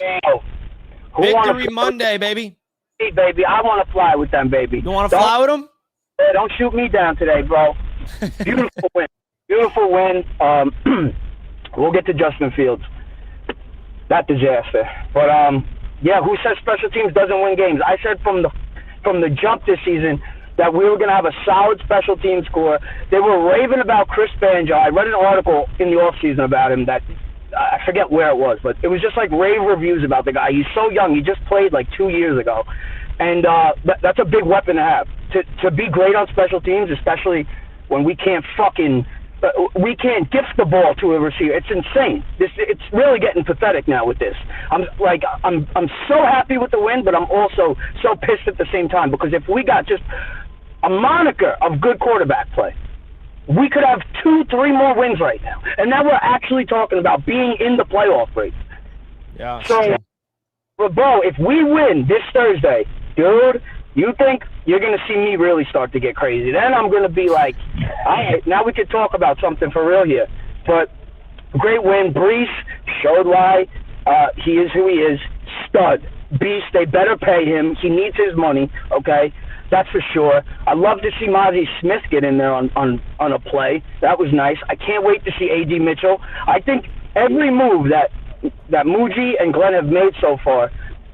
Victory Monday, baby. Hey, baby, I want to fly with them, baby. You want to fly with them? Hey, don't shoot me down today, bro. Beautiful win. Beautiful win. We'll get to Justin Fields. That disaster. But, yeah, who says special teams doesn't win games? I said from the jump this season that we were going to have a solid special teams core. They were raving about Chris Banjo. I read an article in the offseason about him that I forget where it was, but it was just like rave reviews about the guy. He's so young. He just played like 2 years ago. And that's a big weapon to have. To be great on special teams, especially when we can't gift the ball to a receiver. It's insane. It's really getting pathetic now with this. I'm so happy with the win, but I'm also so pissed at the same time because if we got just a moniker of good quarterback play, we could have 2-3 more wins right now. And now we're actually talking about being in the playoff race. Yeah. So, bro, if we win this Thursday, dude, you think you're going to see me really start to get crazy. Then I'm going to be like, all right, now we can talk about something for real here. But great win. Brees showed why he is who he is. Stud. Beast. They better pay him. He needs his money, okay? That's for sure. I love to see Mozzie Smith get in there on a play. That was nice. I can't wait to see A.D. Mitchell. I think every move that Muji and Glenn have made so far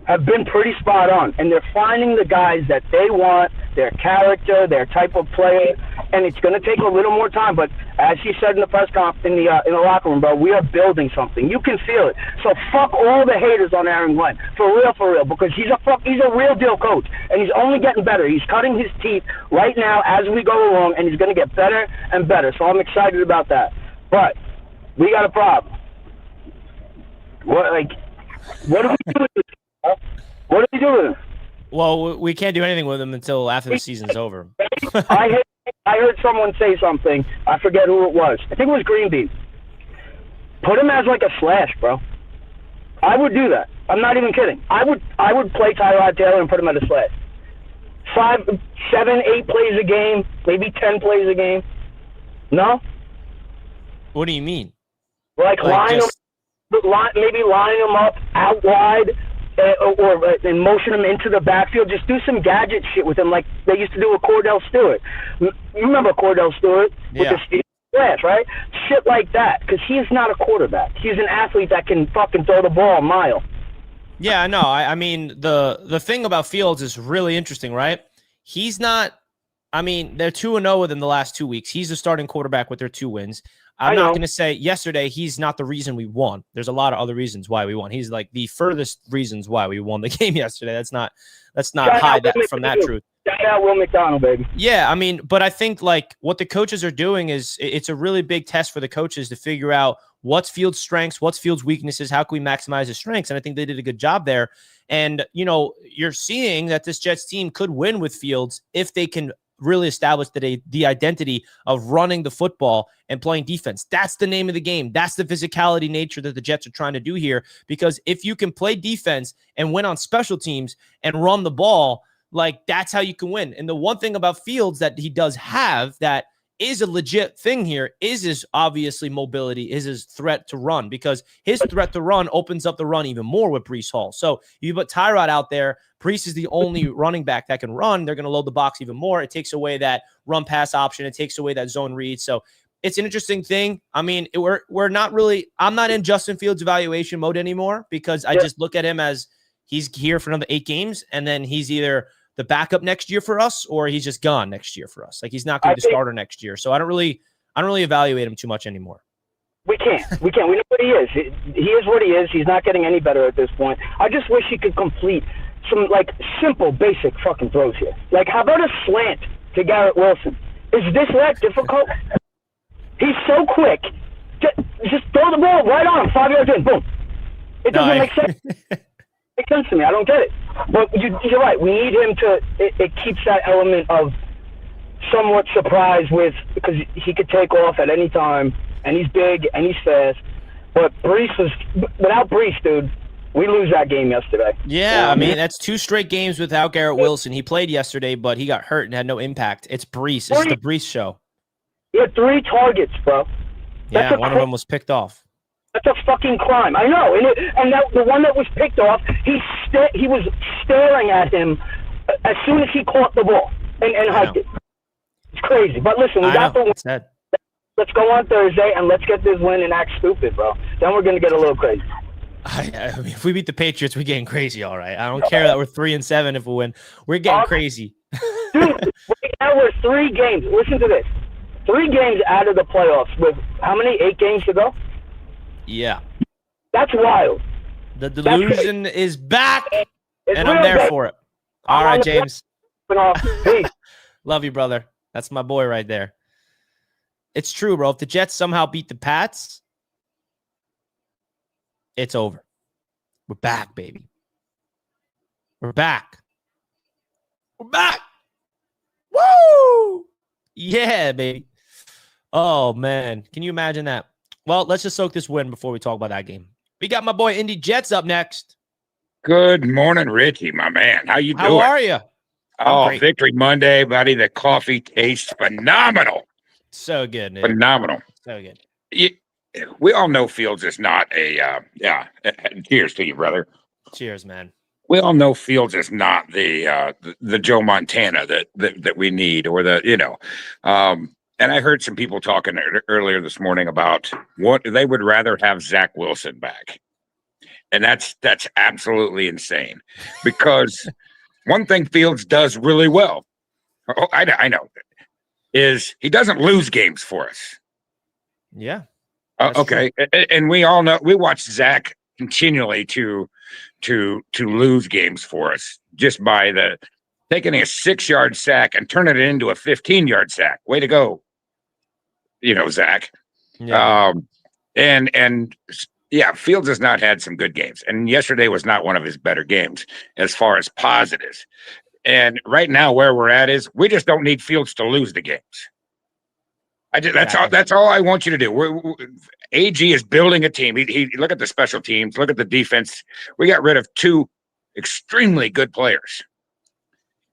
have been pretty spot on, and they're finding the guys that they want, their character, their type of player, and it's going to take a little more time. But as he said in the press conference in the locker room, bro, we are building something. You can feel it. So fuck all the haters on Aaron Glenn, for real, because he's a real deal coach, and he's only getting better. He's cutting his teeth right now as we go along, and he's going to get better and better. So I'm excited about that. But we got a problem. What do we do with this? What do we do with him? Well, we can't do anything with him until after the season's over. I heard someone say something. I forget who it was. I think it was Green Bean. Put him as like a slash, bro. I would do that. I'm not even kidding. I would play Tyrod Taylor and put him at a slash. 5, 7, 8 plays a game, maybe 10 plays a game. No? What do you mean? Like maybe line him up out wide and motion him into the backfield. Just do some gadget shit with him like they used to do with Cordell Stewart. You remember Cordell Stewart with the Steve Flash, right? Shit like that, because he's not a quarterback. He's an athlete that can fucking throw the ball a mile. Yeah, no, I mean, the thing about Fields is really interesting, right? He's not – I mean, they're 2-0 within the last 2 weeks. He's the starting quarterback with their 2 wins. I'm not going to say yesterday he's not the reason we won. There's a lot of other reasons why we won. He's like the furthest reasons why we won the game yesterday. Let's not hide that from that truth. Shout out Will McDonald, baby. Yeah, I mean, but I think like what the coaches are doing is it's a really big test for the coaches to figure out what's Fields' strengths, what's Fields' weaknesses, how can we maximize his strengths? And I think they did a good job there. And, you know, you're seeing that this Jets team could win with Fields if they can really establish the identity of running the football and playing defense. That's the name of the game. That's the physicality nature that the Jets are trying to do here. Because if you can play defense and win on special teams and run the ball, like that's how you can win. And the one thing about Fields that he does have that is a legit thing here is his obviously mobility, is his threat to run, because his threat to run opens up the run even more with Breece Hall. So you put Tyrod out there, Breece is the only running back that can run. They're going to load the box even more. It takes away that run pass option. It takes away that zone read. So it's an interesting thing. I mean, we're not really, I'm not in Justin Fields evaluation mode anymore because I just look at him as he's here for another 8 games. And then he's either the backup next year for us, or he's just gone next year for us. Like he's not going to be the starter next year. So I don't really evaluate him too much anymore. We can't. We know what he is. He is what he is. He's not getting any better at this point. I just wish he could complete some like simple, basic fucking throws here. Like how about a slant to Garrett Wilson? Is this that difficult? He's so quick. Just throw the ball right on him, 5 yards in, boom. It doesn't make sense. Makes sense to me. I don't get it. But you're right. We need him to. It keeps that element of somewhat surprise with, because he could take off at any time, and he's big and he's fast. But without Breece, dude, we lose that game yesterday. Yeah, I mean that's 2 straight games without Garrett Wilson. He played yesterday, but he got hurt and had no impact. It's Breece. It's the Breece show. He had 3 targets, bro. Yeah, one of them was picked off. That's a fucking crime. I know. And the one that was picked off, he was staring at him as soon as he caught the ball and hiked it. It's crazy. But listen, we got the win. Let's go on Thursday and let's get this win and act stupid, bro. Then we're going to get a little crazy. I mean, if we beat the Patriots, we're getting crazy, all right. I don't care that we're 3-7 if we win. We're getting crazy. Dude, right now we're 3 games. Listen to this. 3 games out of the playoffs with how many? 8 games to go? Yeah. That's wild. The delusion is back, and I'm there for it. All right, James. Love you, brother. That's my boy right there. It's true, bro. If the Jets somehow beat the Pats, it's over. We're back, baby. We're back. We're back. Woo! Yeah, baby. Oh, man. Can you imagine that? Well, let's just soak this win before we talk about that game. We got my boy Indy Jets up next. Good morning, Richie, my man. How you doing? How are you? Oh, Victory Monday, buddy. The coffee tastes phenomenal. So good, dude. Phenomenal. So good. we all know Fields is not a cheers to you, brother. Cheers, man. We all know Fields is not the Joe Montana that we need, or and I heard some people talking earlier this morning about what they would rather have Zach Wilson back. And that's absolutely insane, because one thing Fields does really well, I know, is he doesn't lose games for us. Yeah. Okay. And we all know, we watch Zach continually to lose games for us just by taking a 6-yard sack and turning it into a 15-yard sack. Way to go, Zach. Yeah. Yeah, Fields has not had some good games, and yesterday was not one of his better games as far as positives. And right now, where we're at is we just don't need Fields to lose the games. That's all I want you to do. AG is building a team. He look at the special teams, look at the defense. We got rid of 2 extremely good players.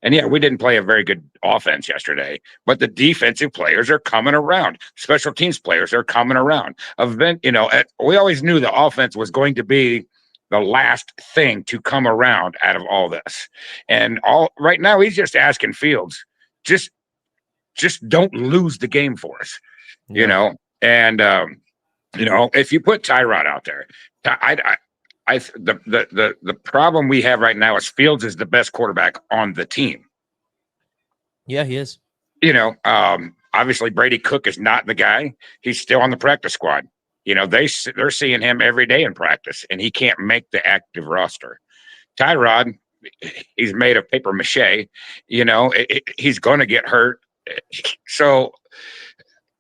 And yeah, we didn't play a very good offense yesterday, but the defensive players are coming around. Special teams players are coming around. We always knew the offense was going to be the last thing to come around out of all this. And right now, he's just asking Fields, just don't lose the game for us, And if you put Tyrod out there, the problem we have right now is Fields is the best quarterback on the team. Yeah, he is. Obviously Brady Cook is not the guy. He's still on the practice squad. They're seeing him every day in practice, and he can't make the active roster. Tyrod, he's made of paper mache. He's going to get hurt. So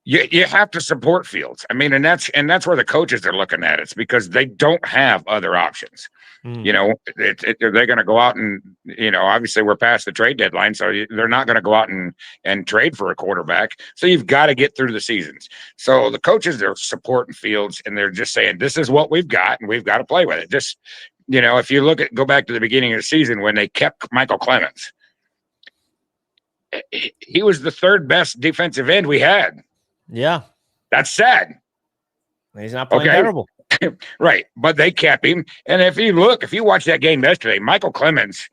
you have to support Fields. I mean, and that's where the coaches are looking at it. It's because they don't have other options. They're going to go out and, obviously we're past the trade deadline, so they're not going to go out and trade for a quarterback. So you've got to get through the seasons. So the coaches are supporting Fields, and they're just saying, this is what we've got, and we've got to play with it. Just, if you go back to the beginning of the season when they kept Michael Clemens, he was the 3rd best defensive end we had. Yeah. That's sad. He's not playing terrible. Right. But they kept him. And if you watch that game yesterday, Michael Clemens,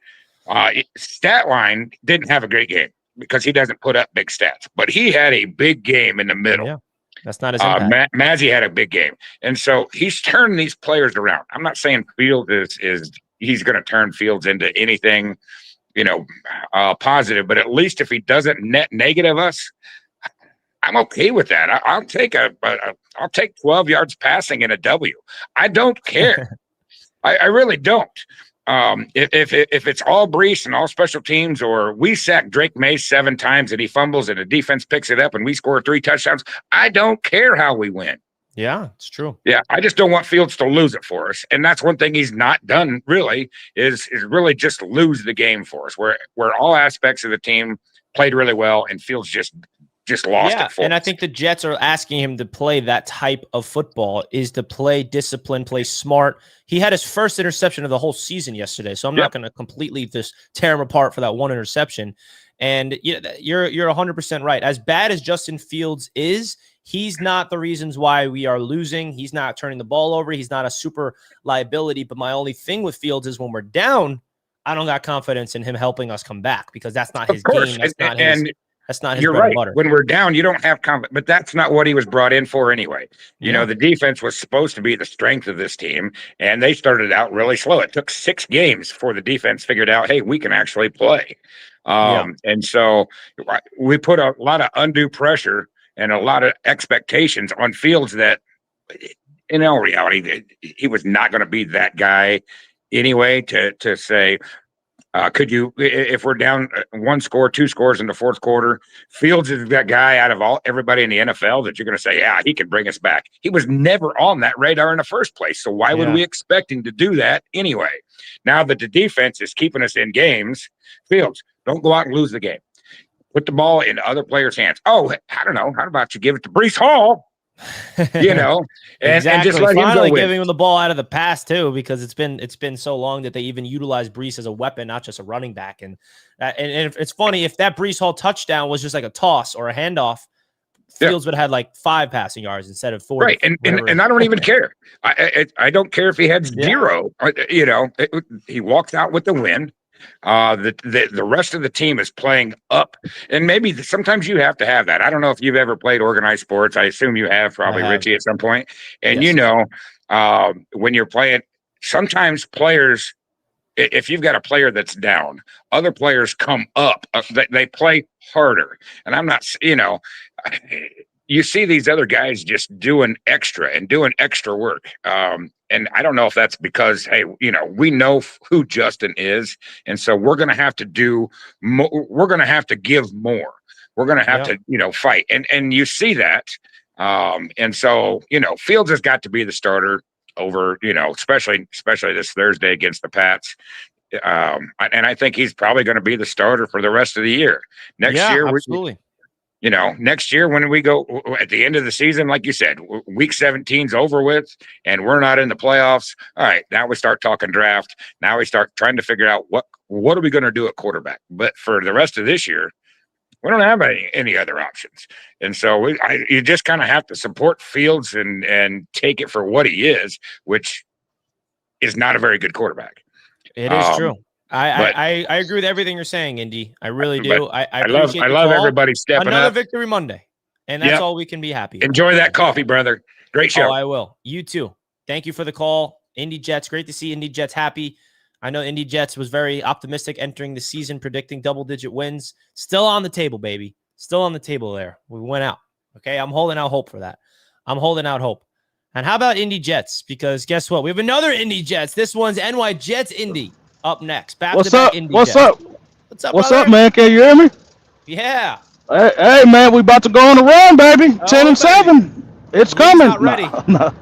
stat line didn't have a great game because he doesn't put up big stats, but he had a big game in the middle. Yeah. That's not his impact. Mazzy had a big game. And so he's turning these players around. I'm not saying Fields is he's going to turn Fields into anything, positive, but at least if he doesn't net negative us, I'm okay with that. I'll take 12 yards passing in a W. I don't care. I really don't. If it's all Brees and all special teams, or we sack Drake May 7 times and he fumbles and the defense picks it up and we score 3 touchdowns, I don't care how we win. Yeah, it's true. Yeah, I just don't want Fields to lose it for us. And that's one thing he's not done really is really just lose the game for us, where all aspects of the team played really well and Fields just lost it for us. And I think the Jets are asking him to play that type of football, is to play disciplined, play smart. He had his first interception of the whole season yesterday, so I'm not going to completely just tear him apart for that one interception. And you're 100% right. As bad as Justin Fields is, he's not the reasons why we are losing. He's not turning the ball over. He's not a super liability. But my only thing with Fields is when we're down, I don't got confidence in him helping us come back, because that's not his game. That's not his You're bread right. and butter. When we're down, you don't have confidence, but that's not what he was brought in for anyway. The defense was supposed to be the strength of this team, and they started out really slow. It took 6 games before the defense figured out, hey, we can actually play. And so we put a lot of undue pressure and a lot of expectations on Fields that, in all reality, he was not going to be that guy anyway to say, could you, if we're down 1 score, 2 scores in the 4th quarter, Fields is that guy out of everybody in the NFL that you're going to say, yeah, he can bring us back. He was never on that radar in the first place. So why would we expect him to do that anyway? Now that the defense is keeping us in games, Fields, don't go out and lose the game. Put the ball in other players' hands. Oh, I don't know. How about you give it to Breece Hall? And just let him Finally go giving him the ball out of the pass too, because it's been so long that they even utilize Breece as a weapon, not just a running back. And it's funny, if that Breece Hall touchdown was just like a toss or a handoff, Fields would have had like 5 passing yards instead of 4. Right, and I don't even care. I don't care if he had 0. You know, he walked out with the win. The rest of the team is playing up, and maybe sometimes you have to have that. I don't know if you've ever played organized sports. I assume you have, probably, Richie, at some point. And you know, when you're playing, sometimes players, if you've got a player that's down, other players come up. They play harder, and I'm not, you know. You see these other guys just doing extra work. And I don't know if that's because, hey, you know, we know who Justin is. And so we're going to have to do more. We're going to have to give more. We're going to have to, you know, fight. And you see that. And so, you know, Fields has got to be the starter over, you know, especially this Thursday against the Pats. And I think he's probably going to be the starter for the rest of the year. Next year, absolutely. You know, next year when we go at the end of the season, like you said, week 17's over with and we're not in the playoffs. All right, now we start talking draft. Now we start trying to figure out what are we going to do at quarterback. But for the rest of this year, we don't have any other options. And so you just kind of have to support Fields and take it for what he is, which is not a very good quarterback. It is true. I agree with everything you're saying, Indy. I really do. I love everybody stepping Another up. Victory Monday, and that's all we can be happy about. Enjoy that coffee, brother. Great show. Oh, I will. You too. Thank you for the call, Indy Jets. Great to see Indy Jets happy. I know Indy Jets was very optimistic entering the season, predicting double-digit wins. Still on the table, baby. Still on the table there. We went out. Okay, I'm holding out hope for that. I'm holding out hope. And how about Indy Jets? Because guess what? We have another Indy Jets. This one's NY Jets Indy. Up next. What's up? What's up? What's up, man? Can you hear me? Yeah. Hey, man, we about to go on a run, baby. 10-7. It's coming. Not ready. No.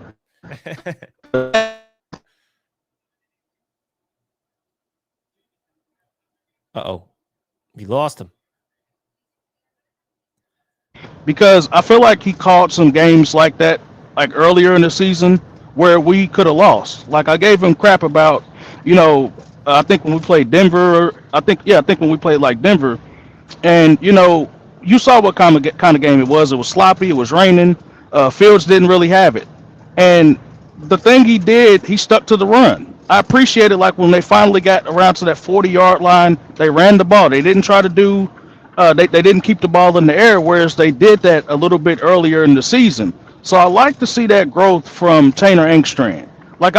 Uh-oh. We lost him. Because I feel like he called some games like that, like earlier in the season, where we could have lost. Like I gave him crap about, you know, I think when we played Denver, I think when we played like Denver, and you know, you saw what kind of game it was. It was sloppy. It was raining. Fields didn't really have it, and the thing he did, he stuck to the run. I appreciated like when they finally got around to that 40-yard line, they ran the ball. They didn't try to do, they didn't keep the ball in the air, whereas they did that a little bit earlier in the season. So I like to see that growth from Tanner Engstrand. Like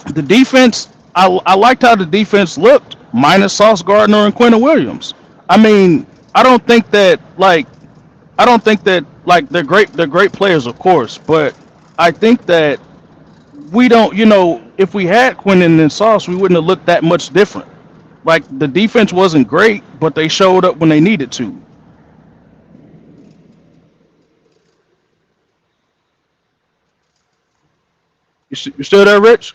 the defense, I liked how the defense looked, minus Sauce Gardner and Quentin Williams. I mean, I don't think that they're great players, of course, but I think that we don't, you know, if we had Quentin and Sauce, we wouldn't have looked that much different. Like the defense wasn't great, but they showed up when they needed to. You still there, Rich?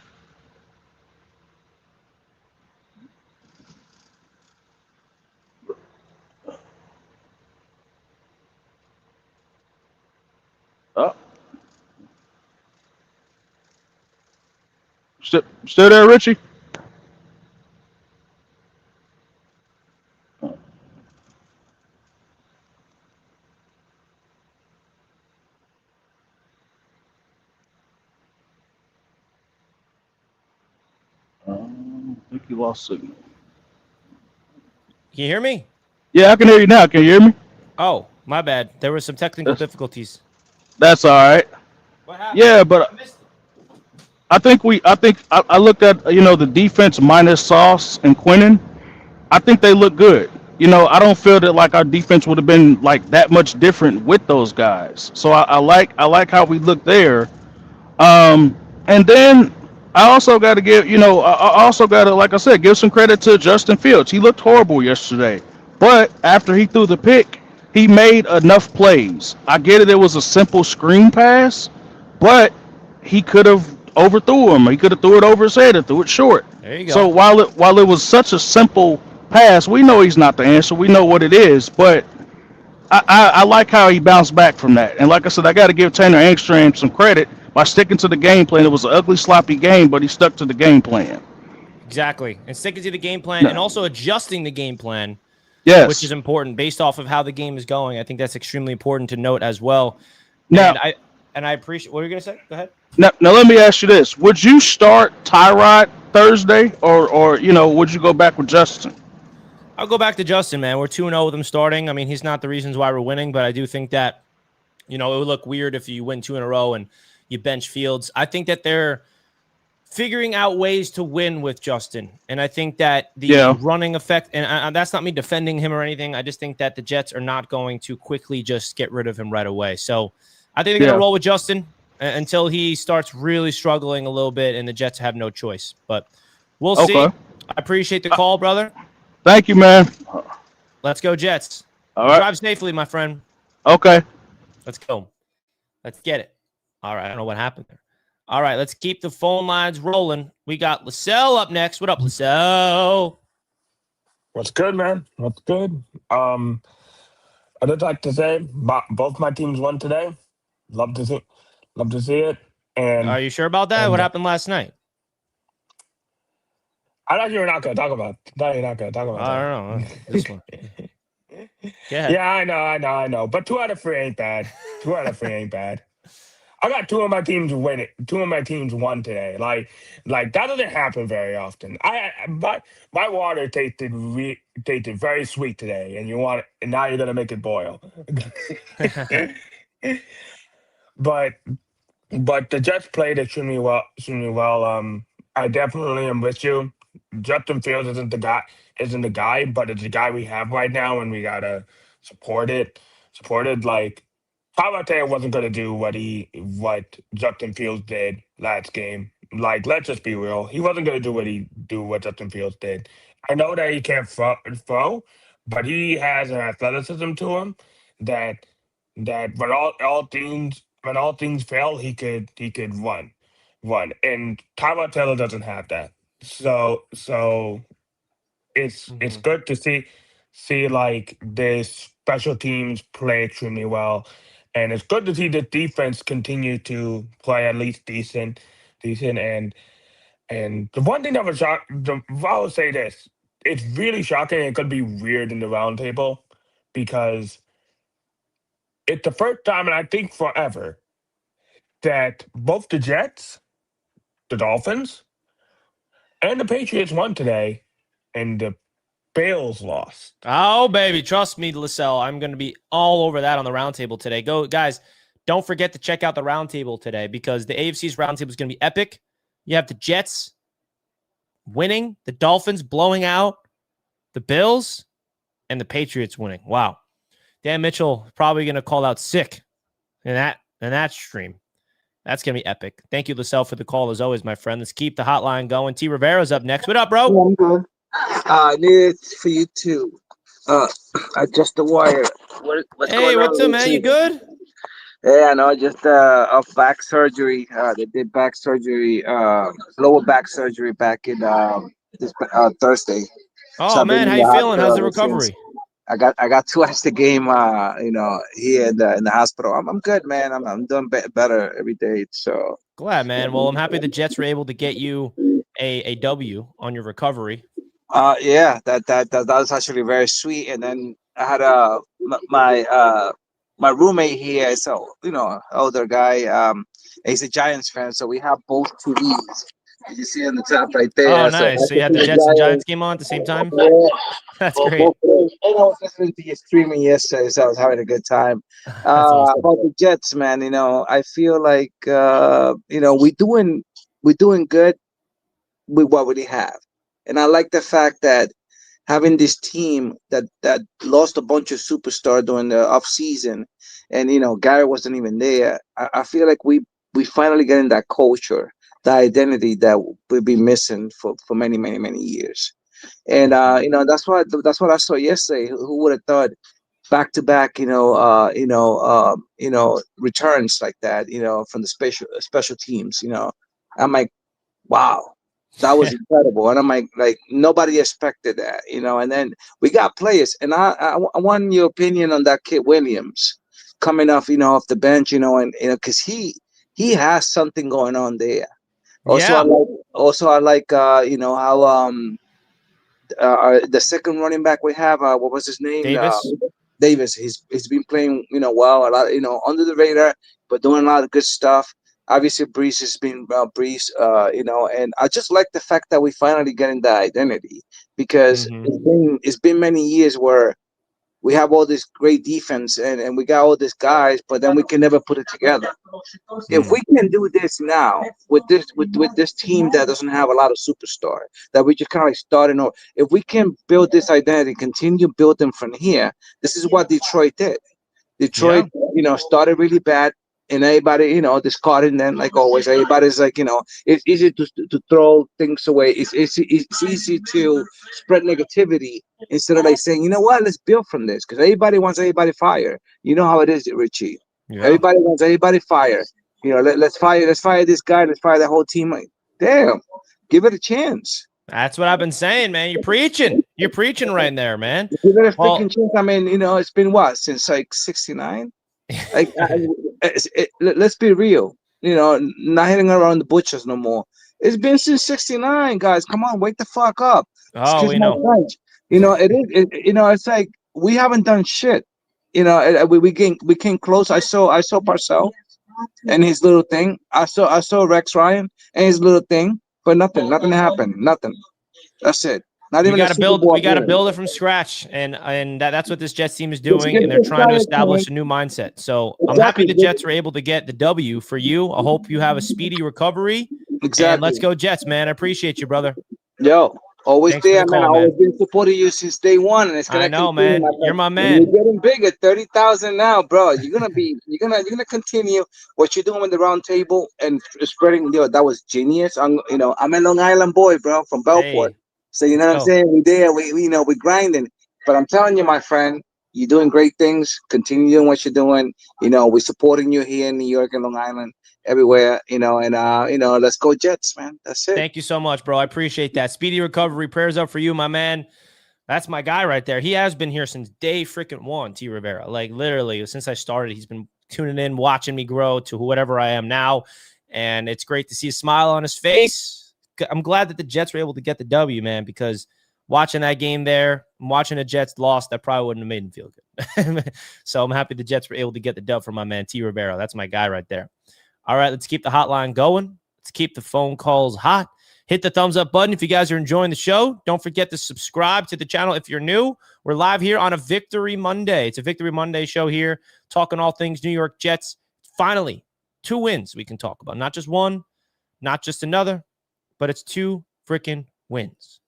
Oh. Still there, Richie? I think you lost signal. Can you hear me? Yeah, I can hear you now. Can you hear me? Oh, my bad. There were some technical difficulties. That's all right. What happened? Yeah, but I looked at, you know, the defense minus Sauce and Quentin. I think they look good. You know, I don't feel that like our defense would have been like that much different with those guys. So I like how we look there. And then I also got to give, you know, I also got to, like I said, give some credit to Justin Fields. He looked horrible yesterday, but after he threw the pick, he made enough plays. I get it. It was a simple screen pass, but he could have overthrew him. He could have threw it over his head and threw it short. There you go. So while it was such a simple pass, we know he's not the answer. We know what it is, but I like how he bounced back from that. And like I said, I got to give Tanner Engstrand some credit by sticking to the game plan. It was an ugly, sloppy game, but he stuck to the game plan. Exactly. And sticking to the game plan and also adjusting the game plan Yes. which is important based off of how the game is going. I think that's extremely important to note as well. Now, And I appreciate. What are you gonna say? Go ahead. now, let me ask you this: would you start Tyrod Thursday, or would you go back with Justin? I'll go back to Justin, man. We're 2-0 with him starting. I mean, he's not the reasons why we're winning, but I do think that, it would look weird if you win 2 in a row and you bench Fields. I think that they're figuring out ways to win with Justin. And I think that the running effect, and that's not me defending him or anything. I just think that the Jets are not going to quickly just get rid of him right away. So I think they're going to roll with Justin until he starts really struggling a little bit, and the Jets have no choice. But we'll see. I appreciate the call, brother. Thank you, man. Let's go, Jets. All right. Drive safely, my friend. Okay. Let's go. Let's get it. All right. I don't know what happened there. All right. Let's keep the phone lines rolling. We got LaSalle up next. What up, LaSalle? What's good, man? What's good? I'd just like to say both my teams won today. Love to see it. And are you sure about that? What happened last night? I thought you were not going to talk about. I don't know. This one. Yeah, I know. But 2 out of 3 ain't bad. 2 out of 3 ain't bad. I got 2 of my teams winning. 2 of my teams won today. Like that doesn't happen very often. My water tasted very sweet today, and now you're gonna make it boil. But the Jets played extremely well. I definitely am with you. Justin Fields isn't the guy, but it's the guy we have right now, and we gotta support it. Like Tyler wasn't gonna do what Justin Fields did last game. Like, let's just be real. He wasn't gonna do what Justin Fields did. I know that he can't throw, but he has an athleticism to him that when all things fail, he could run. And Tyler Taylor doesn't have that. So it's good to see like this special teams play extremely well, and it's good to see the defense continue to play at least decent. And the one thing that was I will say this: it's really shocking. And it could be weird in the roundtable because it's the first time, and I think forever, that both the Jets, the Dolphins, and the Patriots won today, and the Bills lost. Oh, baby. Trust me, LaSalle. I'm going to be all over that on the roundtable today. Go, guys. Don't forget to check out the roundtable today because the AFC's roundtable is going to be epic. You have the Jets winning, the Dolphins blowing out, the Bills, and the Patriots winning. Wow. Dan Mitchell probably going to call out sick in that stream. That's going to be epic. Thank you, LaSalle, for the call as always, my friend. Let's keep the hotline going. T. Rivera's up next. What up, bro? I'm good. I need it for you too. Adjust the wire. What's hey, going what's on up, man? You good? Yeah, no, just off back surgery. They did back surgery, lower back surgery back in this Thursday. Oh, So I've been man, in how the you feeling? How's the hospital ever recovery? since. I got to watch the game. Here in the hospital. I'm good, man. I'm doing better every day. So Glad, man. Well, I'm happy the Jets were able to get you a W on your recovery. yeah, that was actually very sweet. And then I had my roommate here, so older guy. He's a Giants fan, so we have both TVs. You see on the top right there. Oh, nice. So you had the Jets and Giants game on at the same time? Yeah. That's Both great. of those. And I was listening to your streaming yesterday, so I was having a good time. awesome. About the Jets, man, I feel like we're doing good with what we have, and I like the fact that having this team that lost a bunch of superstars during the off season, and Gary wasn't even there. I feel like we finally getting that culture, the identity that we've been missing for many, many, many years. And that's what I saw yesterday. Who would have thought back to back, returns like that, from the special teams. I'm like, wow, that was incredible. And I'm like nobody expected that, And then we got players, and I want your opinion on that kid Williams coming off, off the bench, and because he has something going on there. Also, Yeah. I like how the second running back we have. What was his name? Davis. Davis. He's been playing, well, a lot, under the radar, but doing a lot of good stuff. Obviously, Breeze has been Breeze, and I just like the fact that we finally getting that identity, because it's been many years where we have all this great defense and we got all these guys, but then we can never put it together. If we can do this now with this team that doesn't have a lot of superstar, that we just kind of like starting over, if we can build this identity, continue building from here, this is what Detroit did. Detroit, started really bad. And everybody, discarding them like always. Everybody's like, it's easy to throw things away. It's easy to spread negativity instead of like saying, you know what, let's build from this. Because everybody wants everybody fired. You know how it is, Richie. Yeah. Everybody wants everybody fired. Let's fire this guy. Let's fire the whole team. Like, damn, give it a chance. That's what I've been saying, man. You're preaching. You're preaching right there, man. Give it a freaking chance. I mean, it's been what, since like 69? Like, let's be real, not hitting around the butchers no more. It's been since 69, guys. Come on, wake the fuck up. Oh, we know. It is. It's like we haven't done shit. We came close. I saw Parcell and his little thing. I saw Rex Ryan and his little thing, but nothing happened. Nothing. That's it. Not even. We got to build it from scratch, and that's what this Jets team is doing, and they're trying to establish a new mindset. So I'm happy the Jets were able to get the W for you. I hope you have a speedy recovery. Exactly. And let's go Jets, man. I appreciate you, brother. Yo, always Thanks there, for the man. call, I've always been supporting you since day one, and it's gonna. I know, continue, man. You're my man. You're getting bigger, 30,000 now, bro. You're gonna continue what you're doing with the round table and spreading. That was genius. I'm a Long Island boy, bro, from Belport. Hey. So you know what I'm saying? We there, we're grinding. But I'm telling you, my friend, you're doing great things. Continue doing what you're doing. We're supporting you here in New York and Long Island, everywhere. Let's go Jets, man. That's it. Thank you so much, bro. I appreciate that. Speedy recovery. Prayers up for you, my man. That's my guy right there. He has been here since day freaking one, T. Rivera. Like literally, since I started, he's been tuning in, watching me grow to whatever I am now. And it's great to see a smile on his face. I'm glad that the Jets were able to get the W, man, because watching that game there, watching the Jets lost, that probably wouldn't have made him feel good. So I'm happy the Jets were able to get the dub for my man, T. Rivera. That's my guy right there. All right, let's keep the hotline going. Let's keep the phone calls hot. Hit the thumbs up button if you guys are enjoying the show. Don't forget to subscribe to the channel if you're new. We're live here on a Victory Monday. It's a Victory Monday show here, talking all things New York Jets. Finally, 2 wins we can talk about. Not just one, not just another, but it's 2 freaking wins.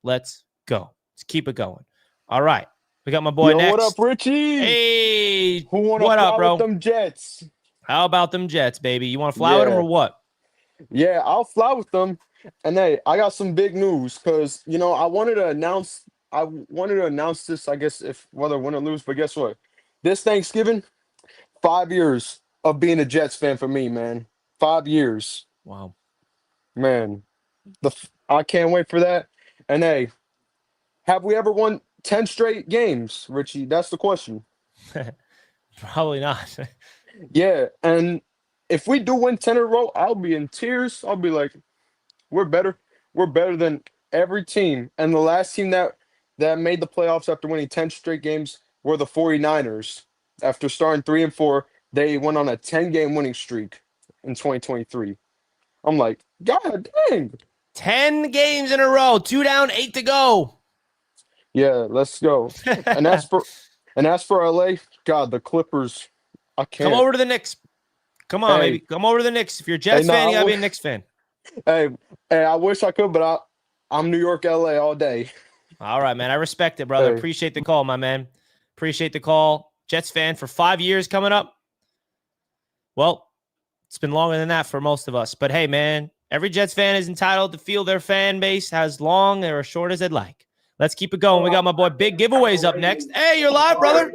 Let's go. Let's keep it going. All right. We got my boy next. What up, Richie? Hey. Who want to what up, fly bro? with them Jets? How about them Jets, baby? You want to fly with them or what? Yeah, I'll fly with them. And hey, I got some big news because, I wanted to announce this, I guess, if whether win or lose. But guess what? This Thanksgiving, 5 years of being a Jets fan for me, man. 5 years. Wow. Man. I can't wait for that. And hey, have we ever won 10 straight games, Richie? That's the question. Probably not. Yeah, and if we do win 10 in a row, I'll be in tears. I'll be like, we're better. We're better than every team. And the last team that made the playoffs after winning 10 straight games were the 49ers. After starting 3-4, they went on a 10-game winning streak in 2023. I'm like, God dang. 10 games in a row, 2 down, 8 to go. Yeah, let's go. and as for LA, God, the Clippers, I can't. Come over to the Knicks. Come on, baby. Come over to the Knicks. If you're a Jets fan, you gotta be a Knicks fan. Hey, I wish I could, but I'm New York, LA all day. All right, man. I respect it, brother. Hey. Appreciate the call, my man. Appreciate the call. Jets fan for 5 years coming up. Well, it's been longer than that for most of us. But hey, man, every Jets fan is entitled to feel their fan base as long or as short as they'd like. Let's keep it going. We got my boy Big Giveaways up next. Hey, you're live, brother.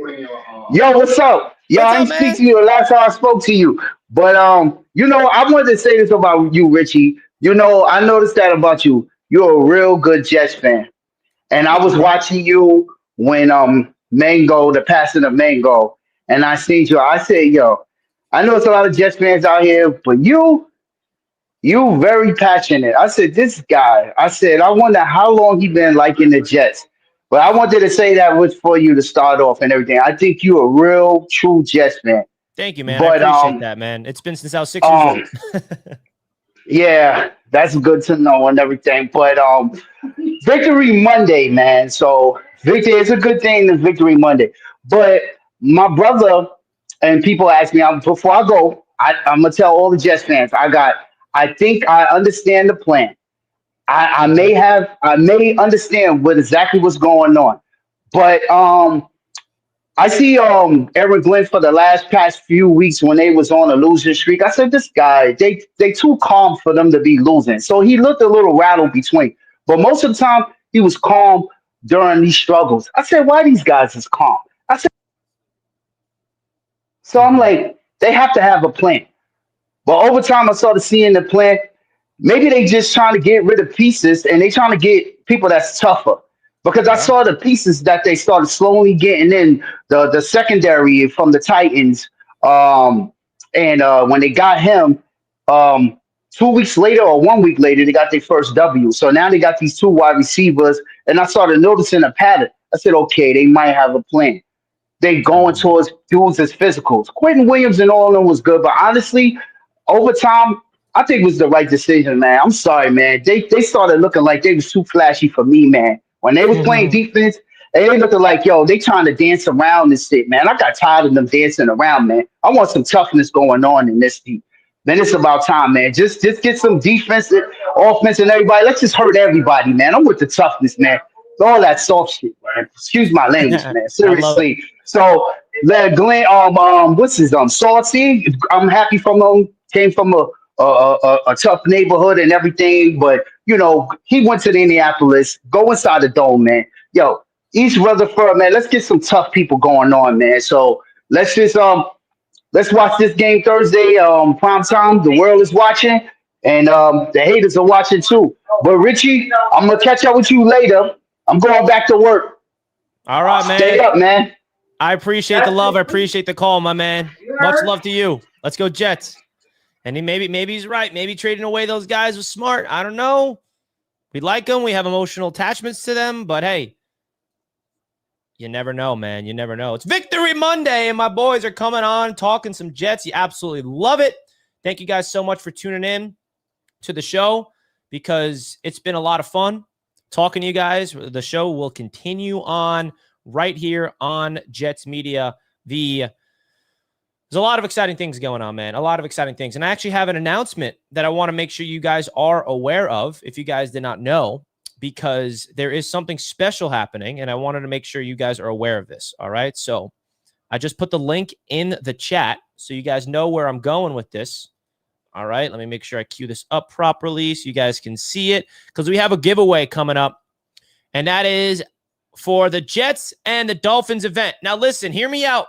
Yo, what's up? Yo, I didn't speak to you the last time I spoke to you. But I wanted to say this about you, Richie. I noticed that about you. You're a real good Jets fan. And I was watching you when the passing of Mango, and I seen you. I said, yo, I know it's a lot of Jets fans out here, but you You very passionate. I said, this guy. I said, I wonder how long he been liking the Jets. But I wanted to say that was for you to start off and everything. I think you a real true Jets fan. Thank you, man. I But appreciate that, man. It's been since I was 6 years old. yeah, that's good to know and everything. But Victory Monday, man. So victory is a good thing. The Victory Monday. But my brother and people ask me before I go. I'm gonna tell all the Jets fans. I think I understand the plan. I may understand what exactly what's going on, but I see Aaron Glenn for the past few weeks when they was on a losing streak. I said this guy they too calm for them to be losing. So he looked a little rattled between, but most of the time he was calm during these struggles. I said, why these guys is calm? I said, so I'm like, they have to have a plan. But over time, I started seeing the plan. Maybe they just trying to get rid of pieces and they trying to get people that's tougher. Because I saw the pieces that they started slowly getting in the secondary from the Titans. When they got him, 2 weeks later or 1 week later, they got their first W. So now they got these two wide receivers. And I started noticing a pattern. I said, okay, they might have a plan. They going towards dudes as physicals. Quentin Williams and all of them was good. But honestly, over time, I think it was the right decision, man. I'm sorry, man. They started looking like they was too flashy for me, man. When they was playing defense, they looking like, yo, they trying to dance around this shit, man. I got tired of them dancing around, man. I want some toughness going on in this team. Then it's about time, man. Just get some defense, offense, and everybody. Let's just hurt everybody, man. I'm with the toughness, man. All that soft shit, man. Excuse my language, man. Seriously. So Glenn, what's his Salty? I'm happy from him. Came from a tough neighborhood and everything, but you know, he went to the Indianapolis. Go inside the dome, man. Yo, East Rutherford, man. Let's get some tough people going on, man. So let's just let's watch this game Thursday, prime time. The world is watching, and the haters are watching too. But Richie, I'm gonna catch up with you later. I'm going back to work. All right, man. Stay up, man. I appreciate the love. I appreciate the call, my man. Much love to you. Let's go Jets. And maybe he's right. Maybe trading away those guys was smart. I don't know. We like them. We have emotional attachments to them. But, hey, you never know, man. You never know. It's Victory Monday, and my boys are coming on, talking some Jets. You absolutely love it. Thank you guys so much for tuning in to the show because it's been a lot of fun talking to you guys. The show will continue on right here on Jets Media. There's a lot of exciting things going on, man. A lot of exciting things. And I actually have an announcement that I want to make sure you guys are aware of, if you guys did not know, because there is something special happening, and I wanted to make sure you guys are aware of this, all right? So I just put the link in the chat so you guys know where I'm going with this, all right? Let me make sure I cue this up properly so you guys can see it, because we have a giveaway coming up, and that is for the Jets and the Dolphins event. Now, listen, hear me out.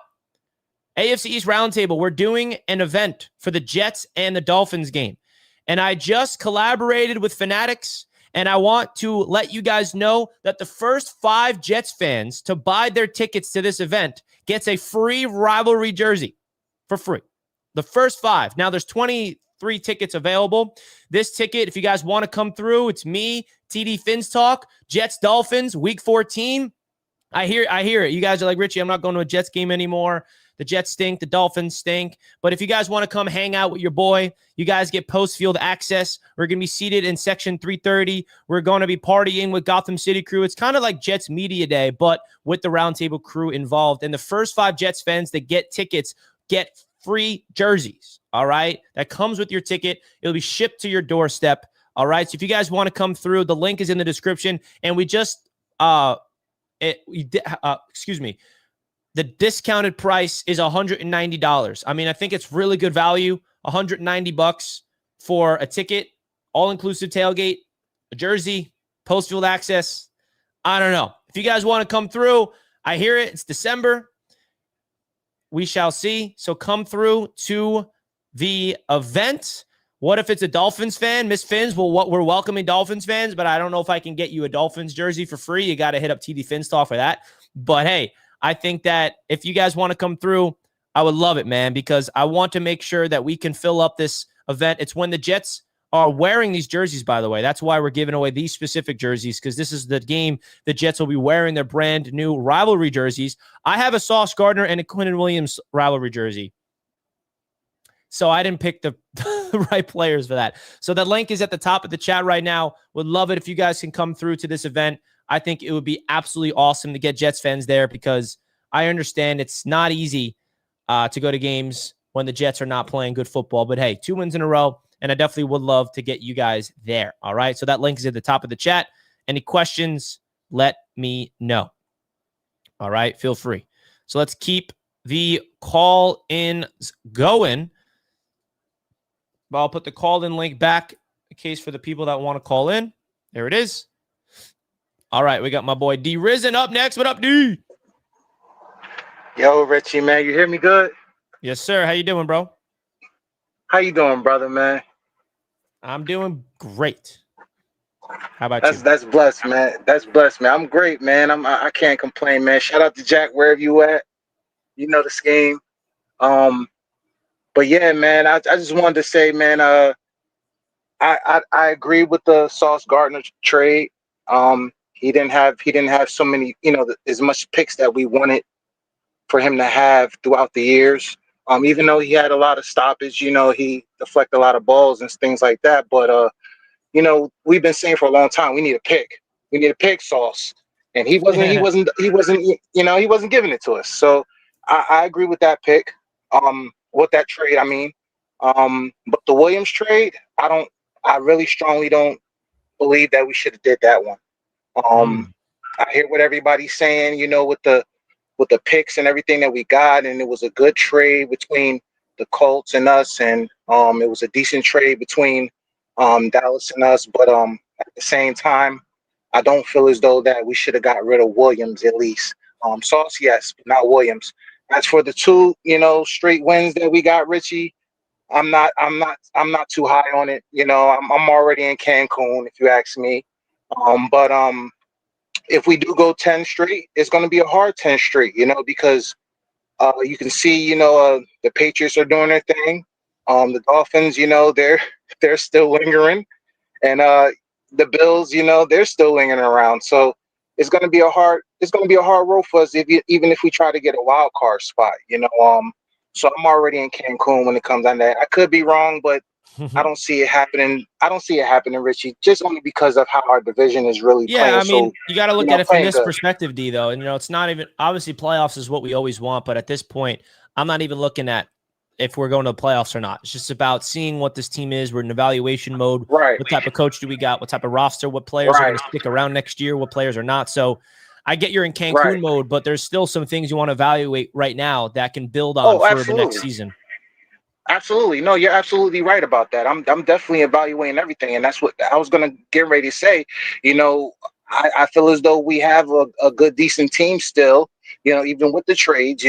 AFC East Roundtable, we're doing an event for the Jets and the Dolphins game. And I just collaborated with Fanatics, and I want to let you guys know that the first 5 Jets fans to buy their tickets to this event gets a free rivalry jersey for free. The first 5. Now, there's 23 tickets available. This ticket, if you guys want to come through, it's me, TD Fins Talk, Jets Dolphins, Week 14. I hear it. You guys are like, Richie, I'm not going to a Jets game anymore. The Jets stink. The Dolphins stink. But if you guys want to come hang out with your boy, you guys get post-field access. We're going to be seated in Section 330. We're going to be partying with Gotham City crew. It's kind of like Jets Media Day, but with the Roundtable crew involved. And the first 5 Jets fans that get tickets get free jerseys, all right? That comes with your ticket. It'll be shipped to your doorstep, all right? So if you guys want to come through, the link is in the description. And we just, excuse me, the discounted price is $190. I mean, I think it's really good value. $190 for a ticket, all-inclusive tailgate, a jersey, post-field access. I don't know. If you guys want to come through, I hear it. It's December. We shall see. So come through to the event. What if it's a Dolphins fan? Miss Fins, well, we're welcoming Dolphins fans, but I don't know if I can get you a Dolphins jersey for free. You got to hit up TD Fins Talk for that. But, hey, I think that if you guys want to come through, I would love it, man, because I want to make sure that we can fill up this event. It's when the Jets are wearing these jerseys, by the way. That's why we're giving away these specific jerseys, because this is the game the Jets will be wearing their brand new rivalry jerseys. I have a Sauce Gardner and a Quinnen Williams rivalry jersey. So I didn't pick the right players for that. So the link is at the top of the chat right now. Would love it if you guys can come through to this event. I think it would be absolutely awesome to get Jets fans there, because I understand it's not easy to go to games when the Jets are not playing good football. But hey, 2 wins in a row, and I definitely would love to get you guys there. All right, so that link is at the top of the chat. Any questions, let me know. All right, feel free. So let's keep the call-ins going. I'll put the call-in link back in case for the people that want to call in. There it is. All right, we got my boy D Risen up next. What up, D? Yo, Richie, man, you hear me good? Yes, sir. How you doing, bro? How you doing, brother, man? I'm doing great. How about you? That's blessed, man. That's blessed, man. I'm great, man. I can't complain, man. Shout out to Jack wherever you at. You know the scheme. But yeah, man, I just wanted to say, man, I agree with the Sauce Gardner trade. He didn't have so many, as much picks that we wanted for him to have throughout the years. Even though he had a lot of stoppage, he deflected a lot of balls and things like that. But we've been saying for a long time, we need a pick. We need a pick, Sauce. And he wasn't giving it to us. So I agree with that pick. With that trade, I mean. But the Williams trade, I really strongly don't believe that we should have did that one. I hear what everybody's saying, with the picks and everything that we got, and it was a good trade between the Colts and us, and it was a decent trade between Dallas and us. But at the same time, I don't feel as though that we should have got rid of Williams at least. Sauce, yes, but not Williams. As for the 2, straight wins that we got, Richie, I'm not too high on it. I'm already in Cancun, if you ask me. But if we do go 10 straight, it's going to be a hard 10 straight, because you can see, the Patriots are doing their thing. The Dolphins, they're still lingering, and the Bills, they're still lingering around. So it's going to be a hard road for us even if we try to get a wild card spot, So I'm already in Cancun when it comes on that. I could be wrong, but I don't see it happening. I don't see it happening, Richie, just only because of how our division is really playing. Yeah, I mean, you got to look at it from this good. perspective, D, though. And, it's not even – obviously playoffs is what we always want, but at this point, I'm not even looking at if we're going to the playoffs or not. It's just about seeing what this team is. We're in evaluation mode. Right. What type of coach do we got? What type of roster? What players are going to stick around next year? What players are not? So I get you're in Cancun mode, but there's still some things you want to evaluate right now that can build on for the next season. Absolutely. No, you're absolutely right about that. I'm definitely evaluating everything. And that's what I was going to get ready to say. I feel as though we have a good, decent team still, even with the trades,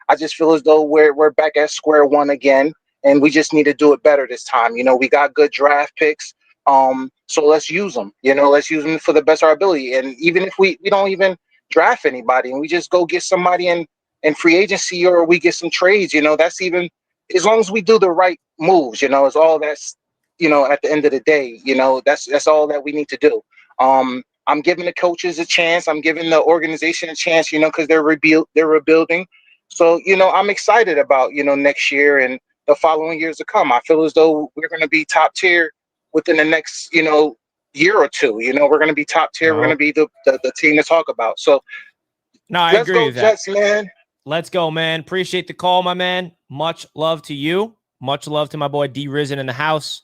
I just feel as though we're back at square one again, and we just need to do it better this time. We got good draft picks. So let's use them, let's use them for the best of our ability. And even if we don't even draft anybody and we just go get somebody in free agency, or we get some trades, that's even, as long as we do the right moves, it's all that's, at the end of the day, that's all that we need to do. I'm giving the coaches a chance. I'm giving the organization a chance, because they're rebuilding. So, I'm excited about, next year and the following years to come. I feel as though we're going to be top tier within the next, year or two. We're going to be top tier. We're going to be the team to talk about. So, no, I let's agree go with that. Jets, man. Let's go, man. Appreciate the call, my man. Much love to you. Much love to my boy D Risen in the house.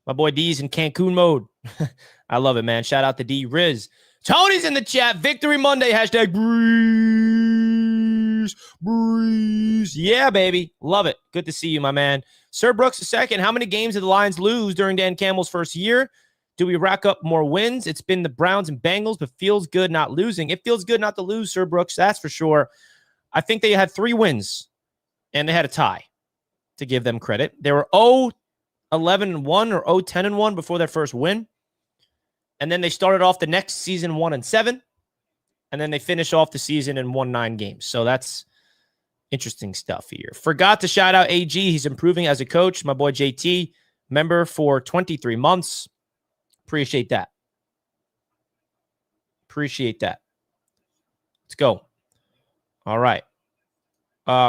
My boy D's in Cancun mode. I love it, man. Shout out to D Riz. Tony's in the chat. Victory Monday. Hashtag breeze. Yeah, baby. Love it. Good to see you, my man. Sir Brooks II. How many games did the Lions lose during Dan Campbell's first year? Do we rack up more wins? It's been the Browns and Bengals, but feels good not losing. It feels good not to lose, Sir Brooks. That's for sure. I think they had 3 wins, and they had a tie, to give them credit. They were 0-11-1 or 0-10-1 before their first win. And then they started off the next season 1-7. And then they finished off the season and won 9 games. So that's interesting stuff here. Forgot to shout out AG. He's improving as a coach. My boy JT. member for 23 months. Appreciate that. Appreciate that. Let's go. All right.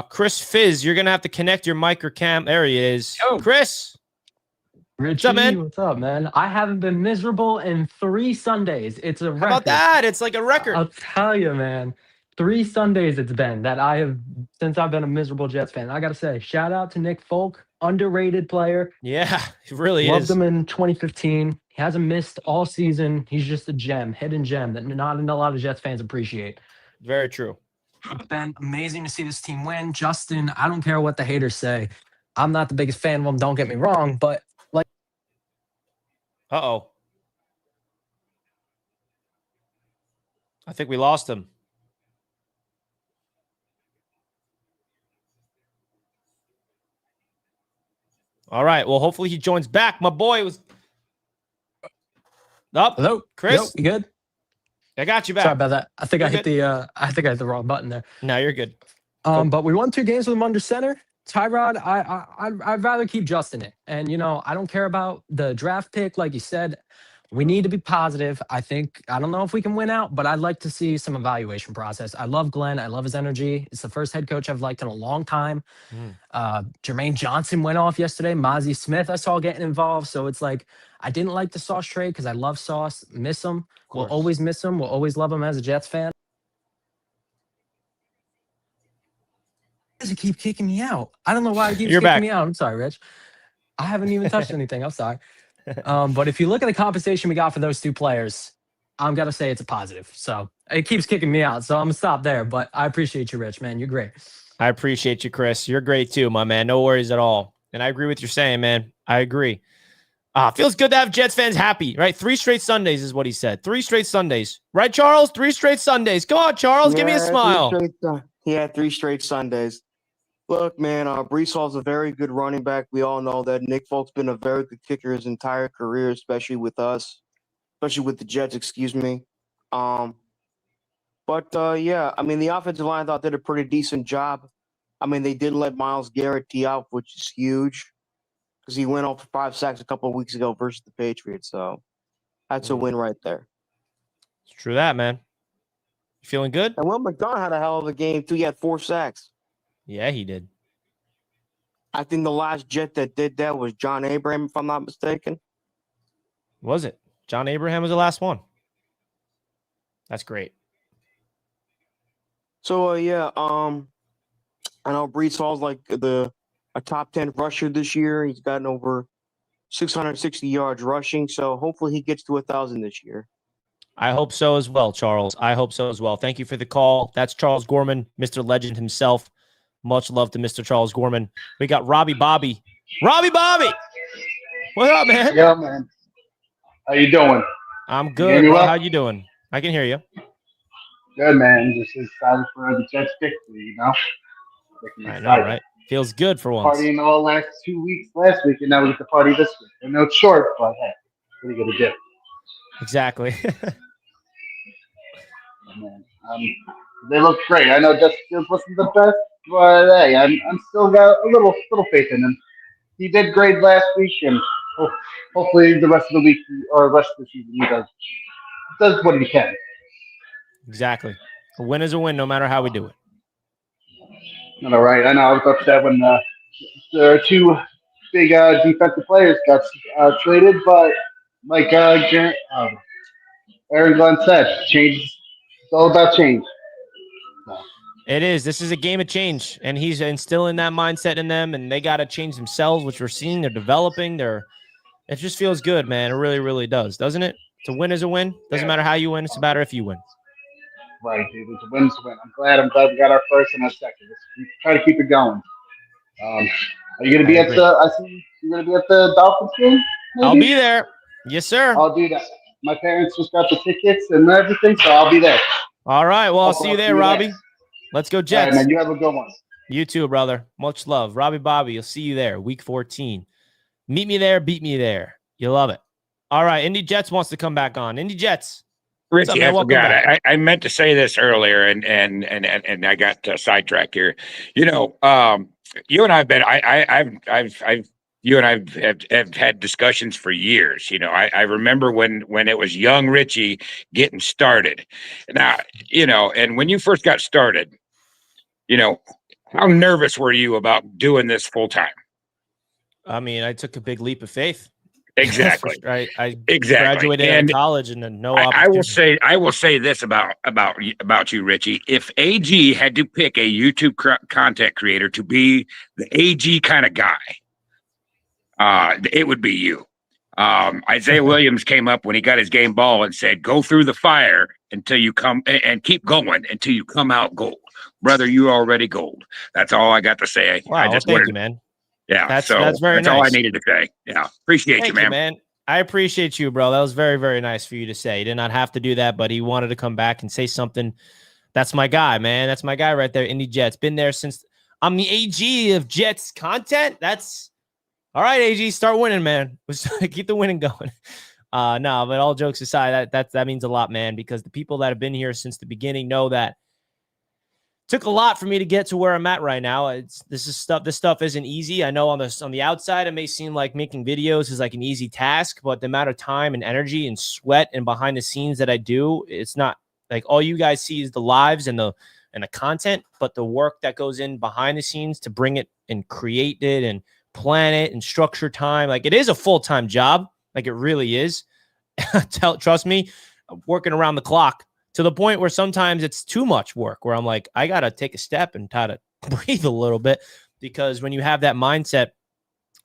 Chris Fizz, you're going to have to connect your mic or cam. There he is. Yo. Chris. Richie, What's up, man? I haven't been miserable in 3 Sundays. It's a record. How about that? It's like a record. I'll tell you, man. 3 Sundays it's been that I have since I've been a miserable Jets fan. I got to say, shout out to Nick Folk, underrated player. Yeah, he really Loved is. him in 2015. He hasn't missed all season. He's just a gem, hidden gem that not a lot of Jets fans appreciate. Very true. It's been amazing to see this team win. Justin, I don't care what the haters say. I'm not the biggest fan of him, don't get me wrong, but like Uh-oh. I think we lost him. All right. Well, hopefully he joins back. My boy was up. Hello, Chris. Yo, you good? I got you back. Sorry about that. I think You're I hit good. the wrong button there. No, you're good. But we won 2 games with him under center. Tyrod, I'd rather keep Justin it. And I don't care about the draft pick, like you said. We need to be positive. I don't know if we can win out, but I'd like to see some evaluation process. I love Glenn. I love his energy. It's the first head coach I've liked in a long time. Jermaine Johnson went off yesterday. Mozzie Smith I saw getting involved. So it's like, I didn't like the Sauce trade because I love Sauce. Miss him. We'll always miss him. We'll always love him as a Jets fan. He keep kicking me out. I don't know why he keeps You're kicking back. me out. I'm sorry, Rich. I haven't even touched anything. I'm sorry. But if you look at the compensation we got for those 2 players, I'm going to say it's a positive. So it keeps kicking me out. So I'm going to stop there. But I appreciate you, Rich, man. You're great. I appreciate you, Chris. You're great too, my man. No worries at all. And I agree with you saying, man. I agree. Feels good to have Jets fans happy, right? 3 straight Sundays is what he said. 3 straight Sundays. Right, Charles? 3 straight Sundays. Come on, Charles. Give me a smile. 3 straight Sundays. Look, man, Brees Hall's a very good running back. We all know that. Nick Folk's been a very good kicker his entire career, especially with us, especially with the Jets, excuse me. Yeah, I mean, the offensive line I thought did a pretty decent job. I mean, they did let Myles Garrett tee out, which is huge because he went off for 5 sacks a couple of weeks ago versus the Patriots. So that's a win right there. It's true that, man. You feeling good? And Will McDonough had a hell of a game, too. He had 4 sacks. Yeah, he did. I think the last Jet that did that was John Abraham, if I'm not mistaken. Was it? John Abraham was the last one. That's great. So, yeah, I know Brees Hall's like a top 10 rusher this year. He's gotten over 660 yards rushing, so hopefully he gets to 1,000 this year. I hope so as well, Charles. I hope so as well. Thank you for the call. That's Charles Gorman, Mr. Legend himself. Much love to Mr. Charles Gorman. We got Robbie Bobby. Robbie Bobby! What up, man? Yeah, man. How you doing? I'm You good, hear me bro. well? How you doing? I can hear you. Good, man. Just excited for the Jets victory, Making me I know, excited. right? Feels good for once. Partying all last 2 weeks last week, and now we get to party this week. I know it's short, but hey, what are you gonna do? Exactly. Man, they look great. I know Justin Fields wasn't the best, but hey, I'm still got a little faith in him. He did great last week, and hopefully the rest of the week or the rest of the season he does what he can. Exactly. A win is a win, no matter how we do it. All right. I know I was upset when the 2 big defensive players got traded, but like Aaron Glenn said, change. It's all about change. It is. This is a game of change, and he's instilling that mindset in them, and they got to change themselves, which we're seeing. They're developing. It just feels good, man. It really, really does, doesn't it? To win is a win. Doesn't matter how you win. It's a matter if you win. Right, dude. It's a win's a win. I'm glad we got our first and our second. Let's try to keep it going. Are you gonna be at the? I see you're gonna be at the Dolphins game. Maybe? I'll be there. Yes, sir. I'll do that. My parents just got the tickets and everything, so I'll be there. All right. Well, I'll see you there, Robbie. Let's go, Jets. All right, man. You have a good one. You too, brother. Much love. Robbie Bobby, you'll see you there. Week 14. Meet me there. Beat me there. You love it. All right. Indy Jets wants to come back on. Indy Jets. What's up, Richie, man? I Welcome forgot. back. I meant to say this earlier, and I got sidetracked here. You know, you and I have been. I've you and I have had discussions for years. You know, I remember when it was young Richie getting started. Now, you know, and when you first got started, you know, how nervous were you about doing this full time? I mean, I took a big leap of faith. Exactly. I Exactly. graduated out And of college and then no I opportunity. will say this about you, Richie. If AG had to pick a YouTube content creator to be the AG kind of guy, it would be you. Isaiah Williams came up when he got his game ball and said, "Go through the fire until you come and keep going until you come out gold, brother. You already gold." That's all I got to say. Wow, I well, just thank wanted, you, man. yeah. That's So very that's all I nice. needed to say. Yeah, appreciate Thank you, you, man. man. I appreciate you, bro. That was very, very nice for you to say. He did not have to do that, but he wanted to come back and say something. That's my guy, man. That's my guy right there, Indy Jets. Been there since I'm the AG of Jets content. That's all right, AG. Start winning, man. Keep the winning going. No, but all jokes aside, that means a lot, man, because the people that have been here since the beginning know that took a lot for me to get to where I'm at right now. This stuff isn't easy. I know on the outside, it may seem like making videos is like an easy task, but the amount of time and energy and sweat and behind the scenes that I do, it's not like all you guys see is the lives and the content, but the work that goes in behind the scenes to bring it and create it and plan it and structure time. Like it is a full-time job. Like it really is. Trust me, I'm working around the clock. To the point where sometimes it's too much work where I'm like, I got to take a step and try to breathe a little bit, because when you have that mindset,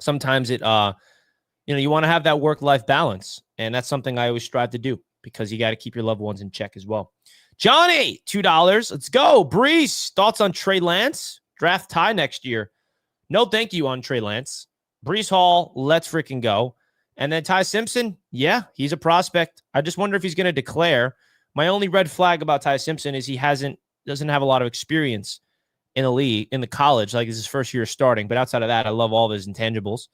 sometimes it, you want to have that work-life balance. And that's something I always strive to do, because you got to keep your loved ones in check as well. Johnny, $2. Let's go. Breeze, thoughts on Trey Lance? Draft tie next year. No, thank you on Trey Lance. Breece Hall, let's freaking go. And then Ty Simpson, yeah, he's a prospect. I just wonder if he's going to declare. My only red flag about Ty Simpson is he doesn't have a lot of experience in the league, in the college. Like it's his first year starting. But outside of that, I love all of his intangibles.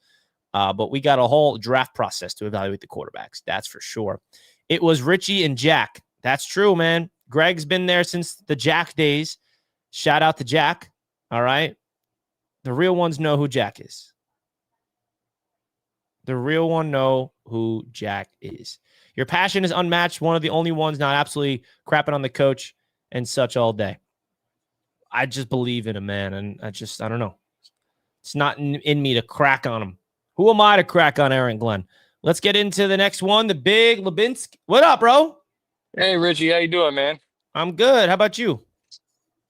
But we got a whole draft process to evaluate the quarterbacks. That's for sure. It was Richie and Jack. That's true, man. Greg's been there since the Jack days. Shout out to Jack. All right. The real ones know who Jack is. The real one know who Jack is. Your passion is unmatched. One of the only ones not absolutely crapping on the coach and such all day. I just believe in him, man. And I don't know. It's not in me to crack on him. Who am I to crack on Aaron Glenn? Let's get into the next one. The big Lubinsky. What up, bro? Hey, Richie, how you doing, man? I'm good. How about you?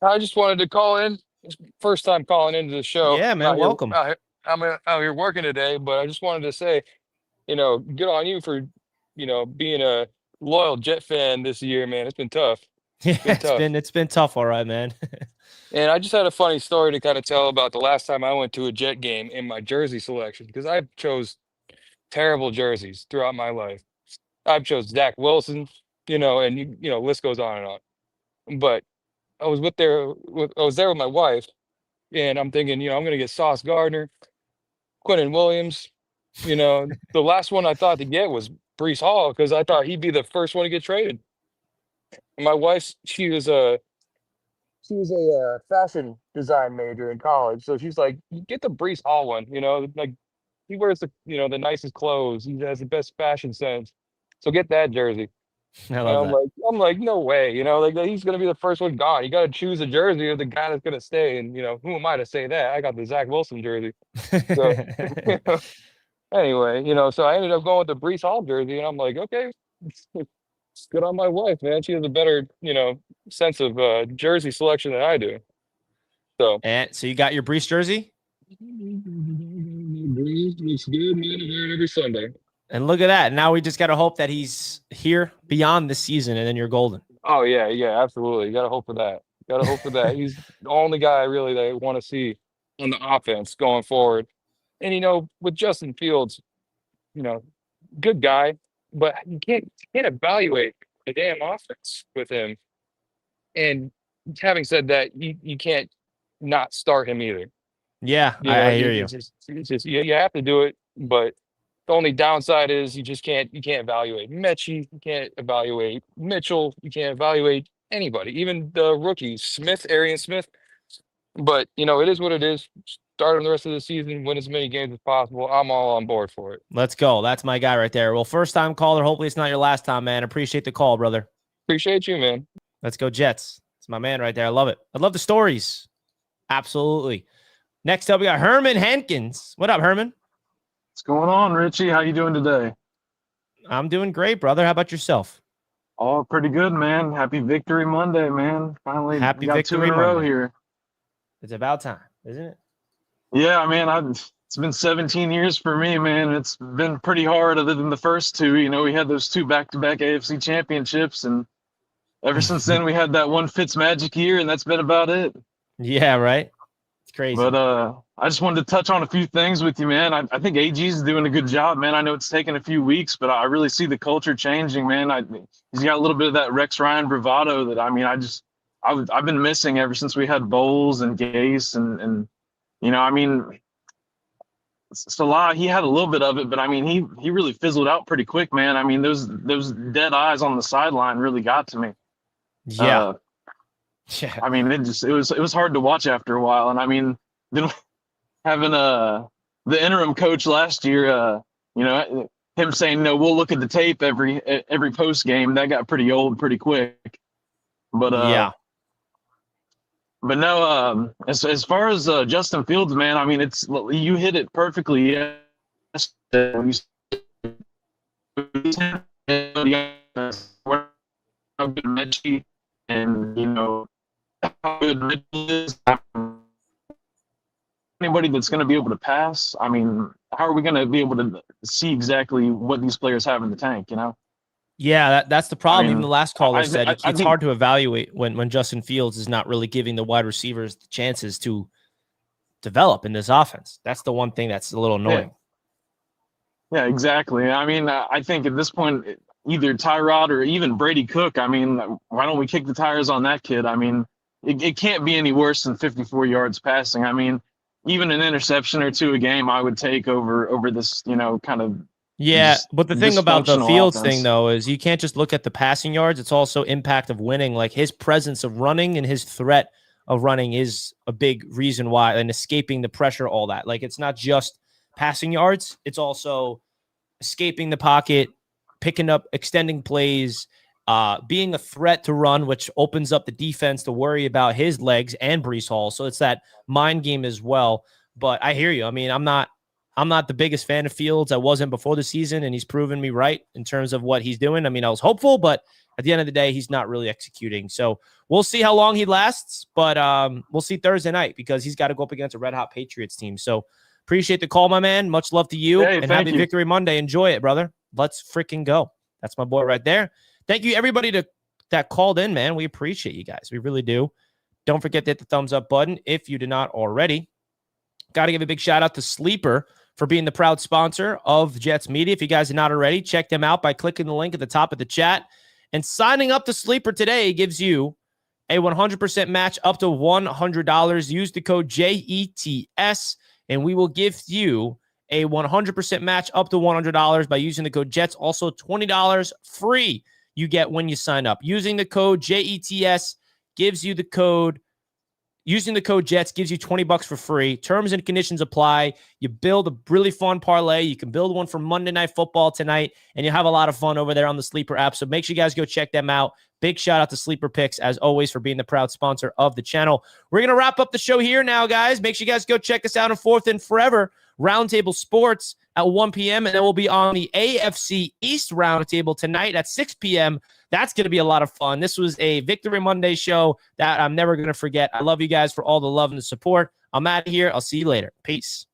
I just wanted to call in. It's first time calling into the show. Yeah, man. Welcome. I'm out here working today, but I just wanted to say, good on you for, being a loyal Jet fan this year, man. It's been tough. Yeah, tough. it's been tough, all right, man. And I just had a funny story to kind of tell about the last time I went to a Jet game in my jersey selection, because I chose terrible jerseys throughout my life. I've chose Zach Wilson, and list goes on and on. But I was there with my wife, and I'm thinking, I'm gonna get Sauce Gardner, Quentin Williams. The last one I thought to get was Breece Hall, because I thought he'd be the first one to get traded. And my wife, she was a fashion design major in college, so she's like, get the Breece Hall one. Like he wears the nicest clothes, he has the best fashion sense, so get that jersey. I And love that. I'm like, no way, like he's gonna be the first one gone. You got to choose a jersey of the guy that's gonna stay, and who am I to say that? I got the Zach Wilson jersey. So anyway, so I ended up going with the Breece Hall jersey, and I'm like, okay, it's good on my wife, man. She has a better, sense of jersey selection than I do. So you got your Breece jersey? Breece looks good, man. I wear it every Sunday. And look at that. Now we just got to hope that he's here beyond the season, and then you're golden. Oh, yeah, absolutely. You got to hope for that. He's the only guy really that I want to see on the offense going forward. And, with Justin Fields, good guy, but you can't evaluate the damn offense with him. And having said that, you can't not start him either. Yeah, I hear you. It's just you have to do it, but the only downside is you can't evaluate Mechie, you can't evaluate Mitchell, you can't evaluate anybody, even the rookies, Arian Smith. But it is what it is. start him the rest of the season, win as many games as possible. I'm all on board for it. Let's go. That's my guy right there. Well, first time caller. Hopefully it's not your last time, man. Appreciate the call, brother. Appreciate you, man. Let's go, Jets. It's my man right there. I love it. I love the stories. Absolutely. Next up, we got Herman Hankins. What up, Herman? What's going on, Richie? How you doing today? I'm doing great, brother. How about yourself? Oh, pretty good, man. Happy Victory Monday, man. Finally, Happy we got Victory 2 in a row Monday. here. It's about time, isn't it? Yeah, man. It's been 17 years for me, man. It's been pretty hard other than the first 2. You know, we had those 2 back-to-back AFC championships, and ever since then, we had that one Fitzmagic year, and that's been about it. Yeah, right? It's crazy. But I just wanted to touch on a few things with you, man. I think AG's doing a good job, man. I know it's taken a few weeks, but I really see the culture changing, man. He's got a little bit of that Rex Ryan bravado that, I mean, I've been missing ever since we had Bowles and Gase and you know, I mean, Salah, he had a little bit of it, but I mean, he really fizzled out pretty quick, man. I mean, those dead eyes on the sideline really got to me. Yeah. Yeah. I mean, it was hard to watch after a while, and I mean, then having the interim coach last year, you know, him saying no, we'll look at the tape every post game, that got pretty old pretty quick. But yeah. But no, as far as Justin Fields, man, I mean, you hit it perfectly. Yes. And you know how good Mitchell is. Anybody that's going to be able to pass, I mean, how are we going to be able to see exactly what these players have in the tank? You know. Yeah, that's the problem. Even the last caller I said it's think hard to evaluate when Justin Fields is not really giving the wide receivers the chances to develop in this offense. That's the one thing that's a little annoying. Yeah, exactly. I mean, I think at this point, either Tyrod or even Brady Cook, I mean, why don't we kick the tires on that kid? I mean, it can't be any worse than 54 yards passing. I mean, even an interception or 2 a game, I would take over this, you know, kind of. Yeah, but the thing about the dysfunctional Fields offense. thing, though, is you can't just look at the passing yards. It's also impact of winning. Like his presence of running and his threat of running is a big reason why, and escaping the pressure, all that. Like it's not just passing yards. It's also escaping the pocket, picking up, extending plays, being a threat to run, which opens up the defense to worry about his legs and Breece Hall. So it's that mind game as well. But I hear you. I mean, I'm not the biggest fan of Fields. I wasn't before the season, and he's proven me right in terms of what he's doing. I mean, I was hopeful, but at the end of the day, he's not really executing. So we'll see how long he lasts, but we'll see Thursday night because he's got to go up against a red-hot Patriots team. So appreciate the call, my man. Much love to you, Hey, and thank happy you. Victory Monday. Enjoy it, brother. Let's freaking go. That's my boy right there. Thank you, everybody that called in, man. We appreciate you guys. We really do. Don't forget to hit the thumbs up button if you did not already. Got to give a big shout out to Sleeper for being the proud sponsor of Jets Media. If you guys are not already, check them out by clicking the link at the top of the chat. And signing up to Sleeper today gives you a 100% match up to $100. Use the code JETS, and we will give you a 100% match up to $100 by using the code JETS. Also, $20 free you get when you sign up. Using the code JETS gives you the code. Using the code JETS gives you $20 for free. Terms and conditions apply. You build a really fun parlay. You can build one for Monday Night Football tonight, and you'll have a lot of fun over there on the Sleeper app. So make sure you guys go check them out. Big shout out to Sleeper Picks, as always, for being the proud sponsor of the channel. We're going to wrap up the show here now, guys. Make sure you guys go check us out on 4th and Forever, Roundtable Sports at 1 p.m., and then we'll be on the AFC East Roundtable tonight at 6 p.m. That's going to be a lot of fun. This was a Victory Monday show that I'm never going to forget. I love you guys for all the love and the support. I'm out of here. I'll see you later. Peace.